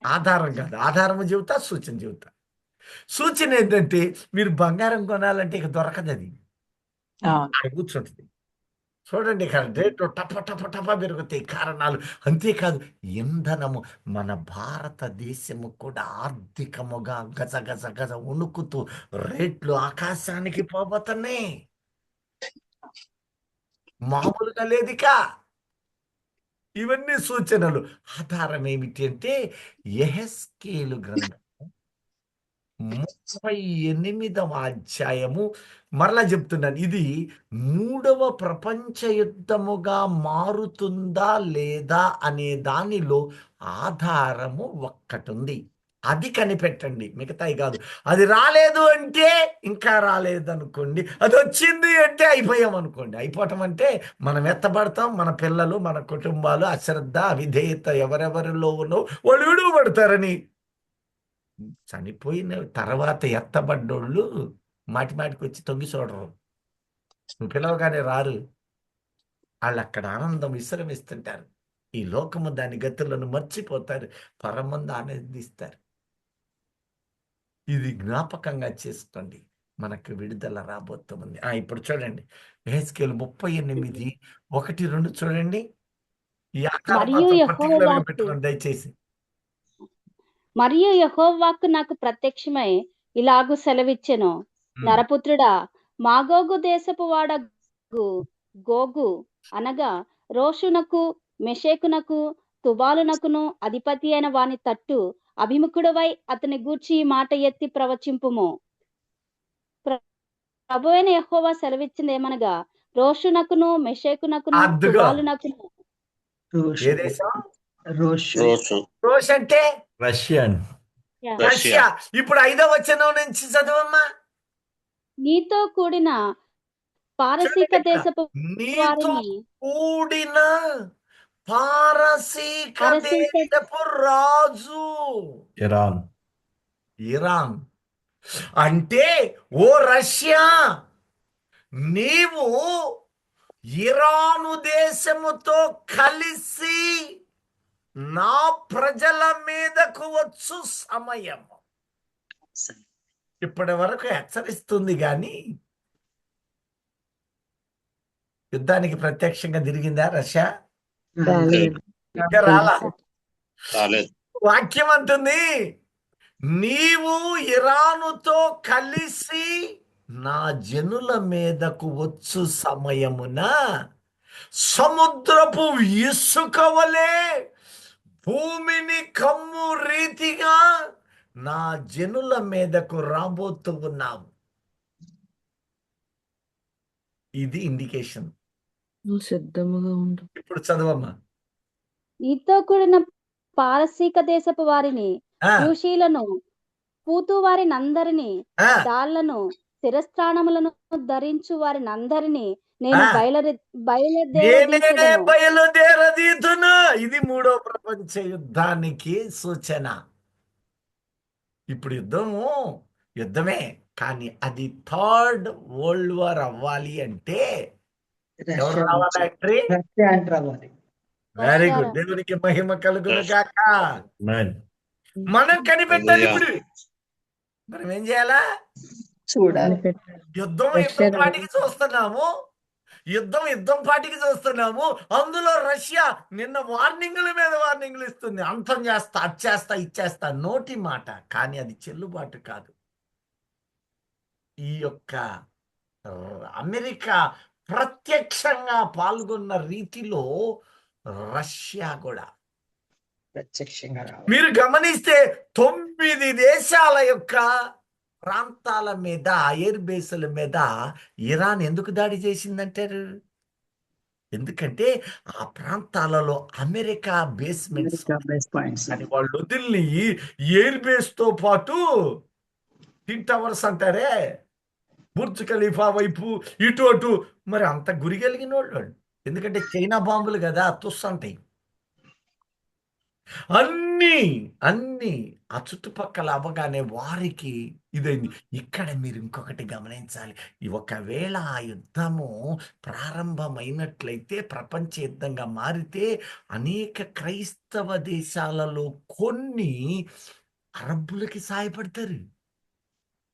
ఆధారం కాదు. ఆధారము చెబుతా, సూచన చెబుతా. సూచన ఏంటంటే, మీరు బంగారం కొనాలంటే ఇక దొరకదు. అది కూర్చుంటుంది. చూడండి, ఇక్కడ రేట్లు టప టప టప పెరుగుతాయి. కారణాలు అంతేకాదు, ఇంధనము, మన భారతదేశము కూడా ఆర్థికముగా గజ గజ గజ వణుకుతూ రేట్లు ఆకాశానికి పోబోతున్నాయి. మామూలుగా లేదిక. ఇవన్నీ సూచనలు. ఆధారం ఏమిటి అంటే, యెహెజ్కేలు గ్రంథం 38వ అధ్యాయము. మరలా చెప్తున్నాను, ఇది 3వ ప్రపంచ యుద్ధముగా మారుతుందా లేదా అనే దానిలో ఆధారము ఒక్కటుంది. అది కనిపెట్టండి, మిగతాయి కాదు. అది రాలేదు అంటే ఇంకా రాలేదు అనుకోండి, అది వచ్చింది అంటే అయిపోయాం అనుకోండి. అయిపోవటం అంటే మనం ఎత్తబడతాం, మన పిల్లలు, మన కుటుంబాలు, అశ్రద్ధ, అవిధేయత ఎవరెవరిలో ఉన్నో వాళ్ళు విడువబడతారని. చనిపోయిన తర్వాత ఎత్తబడ్డోళ్ళు మాటి మాటికి వచ్చి తొంగి చూడరు, నువ్వు పిలవగానే రారు. వాళ్ళు అక్కడ ఆనందం విశ్రమిస్తుంటారు. ఈ లోకము దాని గతులను మర్చిపోతారు, పరమందు ఆనందిస్తారు. ఇది జ్ఞాపకంగా చేసుకోండి, మనకు విడుదల రాబోతుంది. ఇప్పుడు చూడండి, యెహెజ్కేలు 38:1-2 చూడండి. ఈ ఆకార మరియు పాత్ర యెహోవా పర్టికులర్ గా వాక్కు పెట్టుకోండి దయచేసి. మరియు యెహోవా వాక్కు నాకు ప్రత్యక్షమై ఇలాగు సెలవిచ్చెను. నరపుత్రుడా, మాగోగు దేశపు వాడగు గోగు అనగా రోషునకు, మెషేకునకు, తుబాలునకును అధిపతి అయిన వాని తట్టు అభిముఖుడవై అతని గూర్చి ఈ మాట ఎత్తి ప్రవచింపుము. ప్రభువైన యెహోవా సెలవిచ్చింది ఏమనగా, రోషునకును, మెషేకునకును, అద్దుగో తుబాలునకును. ఏ దేశం? రోషు రోష్ అంటే రష్యన్. రష్యా. ఇప్పుడు 5వ వచనం నుంచి చదవమ్మా. నీతో కూడిన పారసీక చూడండి ఇక్కడ. దేశపు నీతో వారిని కూడిన పారసీక పారసీక దేశపు రాజు ఇరాన్. ఇరాన్ అంటే, ఓ రష్యా, నీవు ఇరాను దేశముతో కలిసి నా ప్రజల మీదకు వచ్చు సమయం. ఇప్పటి వరకు హెచ్చరిస్తుంది కానీ యుద్ధానికి ప్రత్యక్షంగా తిరిగిందా రష్యా? రాలేదు. ఇంకా రాలా. రాలేదు. వాక్యం అంటుంది, నీవు ఇరానుతో కలిసి నా జనుల మీదకు వచ్చు సమయమున సముద్రపు ఇసుక వలె భూమిని కమ్ము రీతిగా నా జనుల మీదకు రాబోతూ ఉన్నావు. ఇది ఇండికేషన్. నువ్వు సిద్ధముగా ఉండు. ఇప్పుడు చదవమ్మా. నీతో కూడిన పారసీక దేశపు వారిని, ఆ, యూషీలను, పూతు వారిని అందరినీ, ఆ, డాళ్లను, శిరస్త్రాణములను ధరించు వారిని అందరినీ నేను ఆ. నేనే బయలుదేరదీసెదను. బయలుదేరదీతును. ఇది 3వ ప్రపంచ యుద్ధానికి సూచన. ఇప్పుడు యుద్ధమే, కానీ అది 3rd వరల్డ్ వార్ అవ్వాలి అంటే ఎవరు రావాలి? యాక్టరీ. Very good. దేవునికి మహిమ కలుగును గాక. Amen. మనం కనిపెట్టాలి. హల్లెలూయా. ఇప్పుడు మనం ఏం చేయాలా? యుద్ధం రష్యా పాటికి చూస్తున్నాము, యుద్ధం పాటికి చూస్తున్నాము. అందులో రష్యా నిన్న వార్నింగ్ల మీద వార్నింగ్లు ఇస్తుంది. అంతం చేస్తా, అది చేస్తా, ఇచ్చేస్తా, నోటి మాట, కానీ అది చెల్లుబాటు కాదు. ఈ యొక్క అమెరికా ప్రత్యక్షంగా పాల్గొన్న రీతిలో రష్యా కూడా ప్రత్యక్షంగా మీరు గమనిస్తే 9 దేశాల యొక్క ప్రాంతాల మీద, ఎయిర్ బేస్ల మీద ఇరాన్ ఎందుకు దాడి చేసిందంటారు? ఎందుకంటే ఆ ప్రాంతాలలో అమెరికా బేస్మెంట్స్ అని వాళ్ళు వదిలి ఎయిర్ బేస్ తో పాటు టిన్ టవర్స్ అంటారే, బుర్జ్ ఖలీఫా వైపు ఇటు అటు, మరి అంత గురి కలిగిన వాళ్ళు. ఎందుకంటే చైనా బాంబులు కదా, తుస్సంటాయి. అన్ని ఆ చుట్టుపక్కల అవ్వగానే వారికి ఇదైంది. ఇక్కడ మీరు ఇంకొకటి గమనించాలి. ఒకవేళ ఆ యుద్ధము ప్రారంభమైనట్లయితే, ప్రపంచ యుద్ధంగా మారితే, అనేక క్రైస్తవ దేశాలలో కొన్ని అరబ్బులకి సాయపడతారు.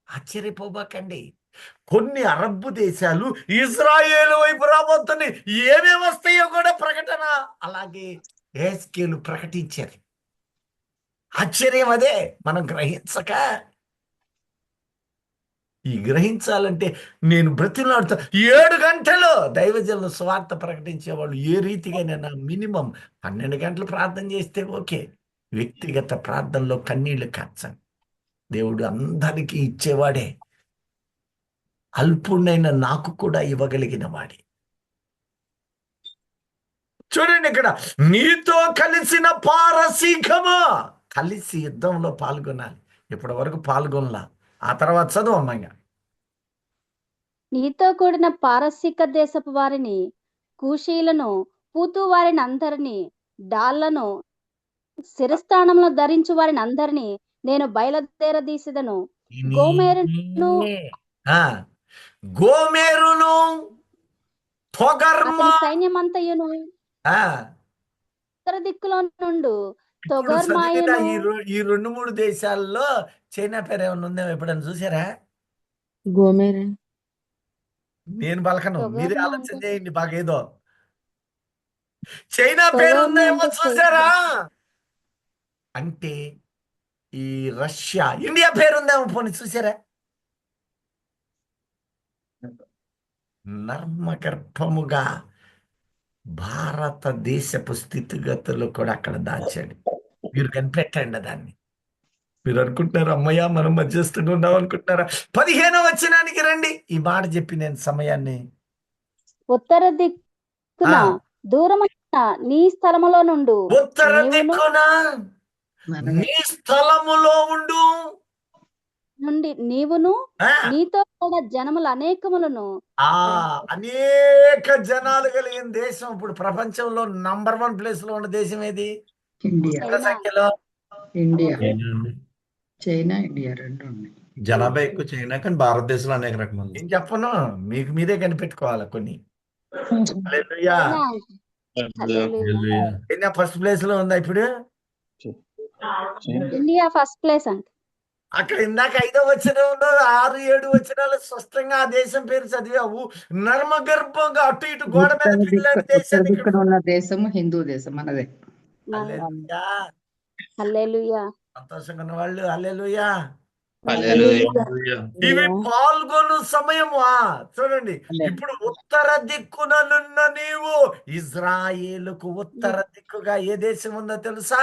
ఆశ్చర్యపోబాకండి. కొన్ని అరబ్బు దేశాలు ఇజ్రాయేల్ వైపు రాబోతున్నాయి. ఏమేమి వస్తాయో కూడా ప్రకటన అలాగే యెహెజ్కేలు ప్రకటించారు. ఆశ్చర్యం అదే. మనం గ్రహించక, ఈ గ్రహించాలంటే నేను బ్రతిలాడుతా. 7 గంటలు దైవజనులు సువార్త ప్రకటించేవాళ్ళు ఏ రీతిగా మినిమం 12 గంటలు ప్రార్థన చేస్తే ఓకే. వ్యక్తిగత ప్రార్థనలో కన్నీళ్లు కార్చండి. దేవుడు అందరికీ ఇచ్చేవాడే, అల్పుడైన నాకు కూడా ఇవ్వగలిగిన వాడే. చూడండి ఇక్కడ, నీతో కలిసిన పారసీకమా, కలిసి యుద్ధంలో పాల్గొనాలి. ఇప్పటి వరకు పాల్గొనలా. ఆ తర్వాత చదువు అమ్మాయి. నీతో కూడిన పారసీక దేశపు వారిని, కూషీలను, పూతు వారిని అందరినీ, డాళ్లను, శిరస్థానంలో ధరించు వారిని అందరినీ నేను బయలుదేరదీసిదను. గోమేరును ఆ, గోమేరును తొగర్మా, అతని సైన్యమంతయును ఆ, ఉత్తర దిక్కులో నుండు ఇప్పుడు చదివిన తొగర్మాయును ఈ 2-3 దేశాల్లో చైనా పేరు ఏమైనా ఉందేమో ఎప్పుడైనా చూసారా? గోమేరే. నేను పలకను, మీరే తొగర్మా ఆలోచన అంటే చేయండి. బాగా ఏదో చైనా పేరు తొగర్మా ఉందేమో అంటే చూసారా? అంటే ఈ రష్యా, ఇండియా పేరు ఉందేమో పోనీ చూసారా? నర్మగర్భముగా భారతదేశపు స్థితిగతులు కూడా అక్కడ దాచాడు. మీరు కనిపెట్టండి దాన్ని. మీరు అనుకుంటున్నారు అమ్మయ్య మనం మధ్యస్థంగా ఉన్నాం అనుకుంటున్నారా? 15వ వచనానికి రండి. ఈ మాట చెప్పి నేను సమయాన్ని ఉత్తర దిక్కున ఆ, దూరమైన నీ స్థలములో నుండు ఉత్తర నీవును దిక్కున మనమే నీ స్థలములో ఉండు. నీవును ఆ, నీతో కూడా జనములు అనేకములను ఆ అనేక జనాలు కలిగిన దేశం. ఇప్పుడు ప్రపంచంలో నంబర్ 1 ప్లేస్ లో ఉన్న దేశం ఏది? ఇండియా, పుస్తక చైనా సంఖ్యలో ఇండియా, చైనా అండి. చైనా, ఇండియా రెండు ఉన్నాయి. జనాభా ఎక్కువ చైనా, కానీ భారతదేశంలో అనేక రకములు. ఏం చెప్పను, మీకు మీరే కనిపెట్టుకోవాలి కొన్ని. హల్లెలూయా. చైనా హల్లెలూయా. హల్లెలూయా. చైనా ఫస్ట్ ప్లేస్ లో ఉందా ఇప్పుడు? ఇండియా ఫస్ట్ ప్లేస్ అంట. అక్కడ ఇందాక 5వ వచనంలో 6-7 వచనాలు స్పష్టంగా ఆ దేశం పేరు చదివావు. నర్మగర్భంగా అటు ఇటు గోడ మీద పిల్లాడి ఉత్తర దేశాన్ని ఇక్కడ. దిక్కున ఉన్న దేశము హిందూ దేశం మనదే. హల్లెలూయా. హల్లెలూయా. సంతోషంగా ఉన్న వాళ్ళు హల్లెలూయా. హల్లెలూయా. హల్లెలూయా. ఇవి పాల్గొను సమయము. చూడండి, హల్లెలూయా. ఇప్పుడు ఉత్తర దిక్కుననున్న నీవు, ఇజ్రాయేలుకు ఉత్తర దిక్కుగా ఏ దేశం ఉందో తెలుసా?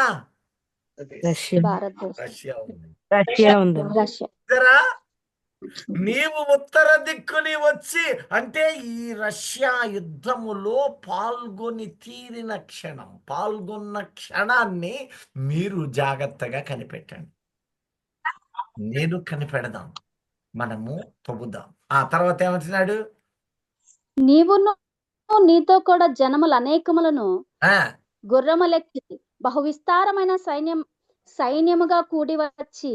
రష్యా. భారతదేశం, రష్యా ఉంది. రష్యా ఉందండి. రష్యా. చూసారా? నీవు ఉత్తర దిక్కుని వచ్చి, అంటే ఈ రష్యా యుద్ధములో పాల్గొన్న క్షణాన్ని మీరు జాగ్రత్తగా కనిపెట్టండి. నేను కనిపెడదాం, మనము తవ్వుదాం. ఆ తర్వాత ఏమంటున్నాడు? నీవును నీతో కూడా జనములు అనేకములను ఆ, గుర్రములెక్కి బహు విస్తారమైన సైన్యముగా కూడి వచ్చి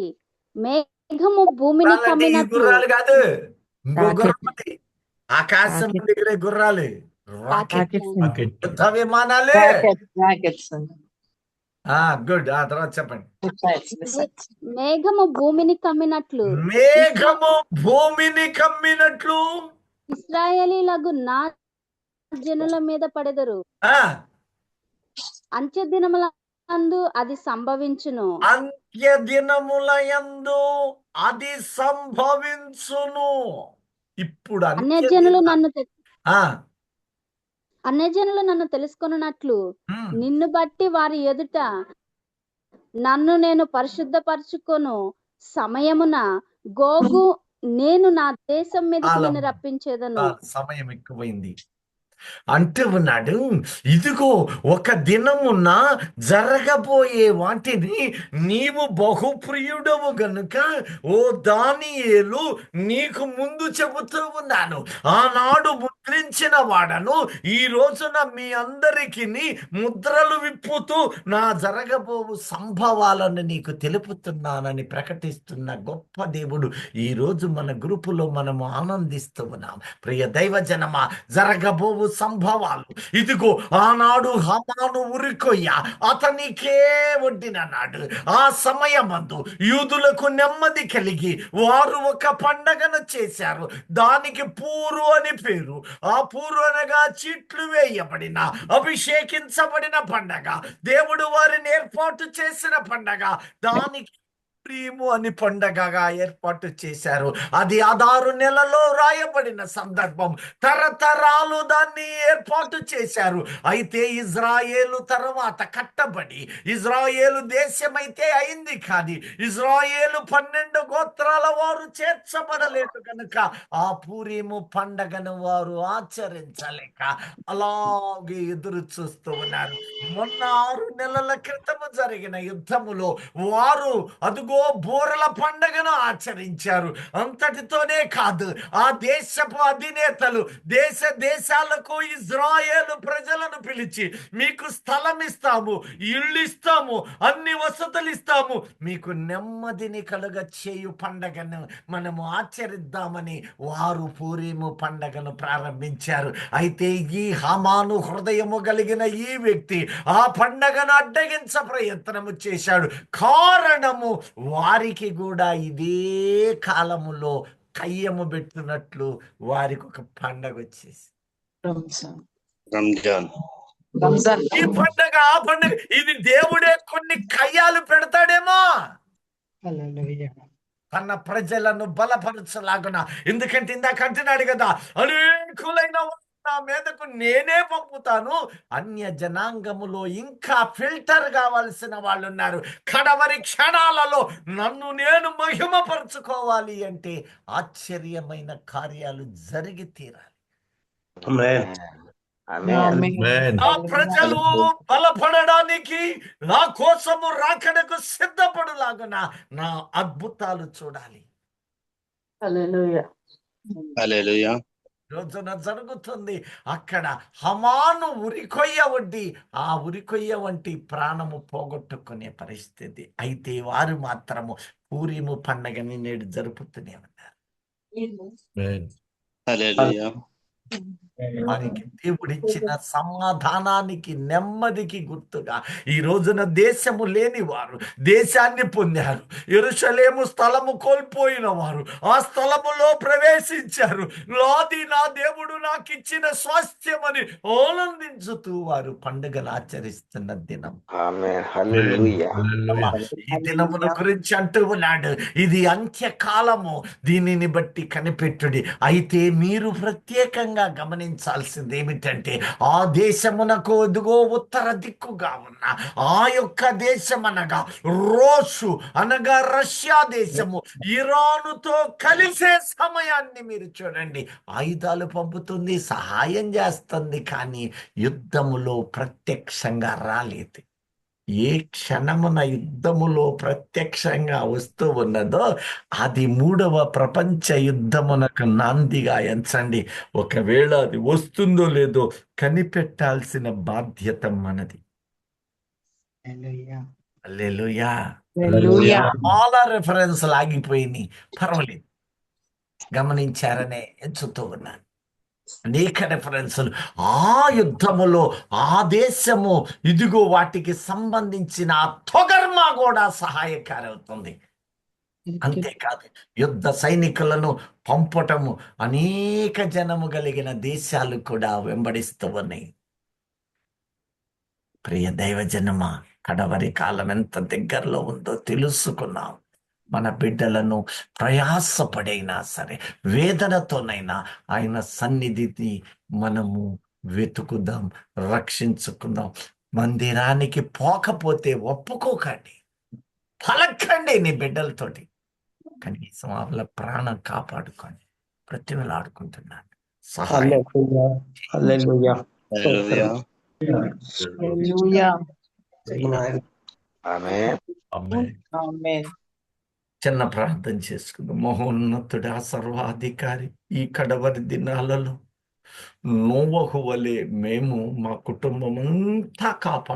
మేఘము భూమిని గుర్రాలంటే ఈ కమ్మినట్లు గుర్రాలు కాదు, ఇంకో రాకెట్. గుర్రం ఉంది. ఆకాశం రాకెట్. దగ్గరే గుర్రాలు, రాకెట్, రాకెట్స్ అండి. రాకెట్. యుద్ధ విమానాలే. రాకెట్స్ అండి. గుడ్. ఆ తర్వాత చెప్పండి. మేఘము భూమిని కమ్మినట్లు మేఘము భూమిని కమ్మినట్లు ఇశ్రాయేలీలగు నా జనుల మీద పడెదరు. ఆ, అంత్య దినములందు అది సంభవించును. అంత్య దినములయందు అది సంభవించును. ఇప్పుడు అన్యజనులు ఆ, నన్ను తెలుసుకొనున్నట్లు ఉమ్, నిన్ను బట్టి వారి ఎదుట నన్ను నేను పరిశుద్ధపరచుకొను సమయమున గోగు నేను నా దేశం మీదకి నేను రప్పించేదను. సమయం ఎక్కువైంది అంటూ ఉన్నాడు. ఇదిగో ఒక దినమున జరగబోయే వాటిని నీవు బహుప్రియుడవు గనుక ఓ దానియేలు నీకు ముందు చెబుతూ ఉన్నాను. ఆనాడు ముద్రించిన వాడను ఈ రోజున మీ అందరికి ముద్రలు విప్పుతూ నా జరగబోవు సంభవాలను నీకు తెలుపుతున్నానని ప్రకటిస్తున్న గొప్ప దేవుడు ఈ రోజు మన గ్రూపులో మనము ఆనందిస్తూ ఉన్నాం. ప్రియ దైవజనమా, జరగబోవు సంభవాలు ఇదిగో. ఆనాడు హమాను ఉరికొయ్య అతనికే వడ్డినన్నాడు. ఆ సమయమందు యూదులకు నెమ్మది కలిగి వారు ఒక పండగను చేశారు. దానికి పూరు అని పేరు. ఆ పూరు అనగా చీట్లు వేయబడిన, అభిషేకించబడిన పండగ, దేవుడు వారిని ఏర్పాటు చేసిన పండగ. దానికి పూరీము అని పండగగా ఏర్పాటు చేశారు. అది ఆదారు నెలలో రాయబడిన సందర్భం. తరతరాలు దాన్ని ఏర్పాటు చేశారు. అయితే ఇజ్రాయేలు తర్వాత కట్టబడి ఇజ్రాయేలు దేశమైతే అయింది, కానీ ఇజ్రాయేలు 12 గోత్రాల వారు చేర్చబడలేదు కనుక ఆ పూరీము పండగను వారు ఆచరించలేక అలాగే ఎదురు చూస్తూ ఉన్నారు. మొన్న 6 నెలల క్రితము జరిగిన యుద్ధములో వారు అదుగో బూరల పండగను ఆచరించారు. అంతటితోనే కాదు, ఆ దేశపు అధినేతలు దేశాలకు ఇజ్రాయేలు ప్రజలను పిలిచి, మీకు స్థలం ఇస్తాము, ఇళ్ళు ఇస్తాము, అన్ని వసతులు ఇస్తాము, మీకు నెమ్మదిని కలుగ చేయు పండగను మనము ఆచరిద్దామని వారు పూరీము పండగను ప్రారంభించారు. అయితే ఈ హామాను హృదయము కలిగిన ఈ వ్యక్తి ఆ పండగను అడ్డగించ ప్రయత్నము చేశాడు. కారణము, వారికి కూడా ఇదే కాలములో కయ్యము పెట్టినట్లు వారికి ఒక పండగ వచ్చేసి, రంజాన్. ఈ పండగ ఆ పండగ, ఇది దేవుడే కొన్ని కయ్యాలు పెడతాడేమో హల్లెలూయా. తన ప్రజలను బలపరచలాగున. ఎందుకంటే ఇందాక అంటున్నాడు కదా, అనేకులైన నా మీదకు నేనే పంపుతాను. అన్య జనాంగములో ఇంకా ఫిల్టర్ కావాల్సిన వాళ్ళు ఉన్నారు. కడవరి క్షణాలలో నన్ను నేను మహిమపరచుకోవాలి అంటే ఆశ్చర్యమైన కార్యాలు జరిగి తీరాలి. ఆమేన్. నా ప్రజలు బలపడడానికి, నా కోసము రాకడకు సిద్ధపడులాగున నా అద్భుతాలు చూడాలి. హల్లెలూయా. రోజున జరుగుతుంది. అక్కడ హమాను ఉరికొయ్య వడ్డి, ఆ ఉరికొయ్య వంటి ప్రాణము పోగొట్టుకునే పరిస్థితి. అయితే వారు మాత్రము పూరీము పండగని నేడు జరుపుతూనే ఉన్నారు. ఆమేన్. హల్లెలూయా. వారికి దేవుడిచ్చిన సమాధానానికి, నెమ్మదికి గుర్తుగా ఈ రోజున దేశము లేని వారు దేశాన్ని పొందారు. యెరూషలేము స్థలము కోల్పోయిన వారు ఆ స్థలములో ప్రవేశించారు. నాది నా దేవుడు నాకు ఇచ్చిన స్వాస్థ్యమని ఆనందించుతూ వారు పండుగలు ఆచరిస్తున్న దినం. హల్లెలూయా. ఈ దినముల గురించి అంటూ ఉన్నాడు, ఇది అంత్యకాలము, దీనిని బట్టి కనిపెట్టుడి. అయితే మీరు ప్రత్యేకంగా గమనించాల్సింది ఏమిటంటే, ఆ దేశమునకు ఎదుగో ఉత్తర దిక్కుగా ఉన్న ఆ యొక్క దేశమనగా రోషు అనగా రష్యా దేశము ఇరానుతో కలిసే సమయాన్ని మీరు చూడండి. ఆయుధాలు పంపుతుంది, సహాయం చేస్తుంది, కానీ యుద్ధములో ప్రత్యక్షంగా రాలేదు. ఏ క్షణమున యుద్ధములో ప్రత్యక్షంగా వస్తూ ఉన్నదో అది 3వ ప్రపంచ యుద్ధమునకు నాందిగా ఎంచండి. ఒకవేళ అది వస్తుందో లేదో కనిపెట్టాల్సిన బాధ్యత మనది. హల్లెలూయా. హల్లెలూయా. హల్లెలూయా. చాలా రెఫరెన్స్ ఆగిపోయినాయి, పర్వాలేదు, గమనించారనే ఎంచుతూ ఉన్నాను. అనేక రెఫరెన్సులు ఆ యుద్ధములో ఆ దేశము ఇదిగో వాటికి సంబంధించిన ఆ తొగర్మ కూడా సహాయకారవుతుంది. అంతేకాదు, యుద్ధ సైనికులను పంపటము అనేక జనము కలిగిన దేశాలు కూడా వెంబడిస్తూ ఉన్నాయి. ప్రియ దైవజనమా, కడవరి కాలం ఎంత దగ్గరలో ఉందో తెలుసుకున్నాం. మన బిడ్డలను ప్రయాసపడైనా సరే, వేదనతోనైనా ఆయన సన్నిధిని మనము వెతుకుదాం, రక్షించుకుందాం. మందిరానికి పోకపోతే ఒప్పుకోకండి, పలకండి నీ బిడ్డలతోటి, కనీసం వాళ్ళ ప్రాణం కాపాడుకోండి. ప్రతిమలాడుకుంటున్నాను. సహాయం హల్లెలూయా. ఆమేన్. చిన్న ప్రార్థన చేసుకుందాం. మహోన్నతుడా, సర్వాధికారి, ఈ కడవరి దినాలలో నోవహు వలె మేము మా కుటుంబం అంతా కాపాడు.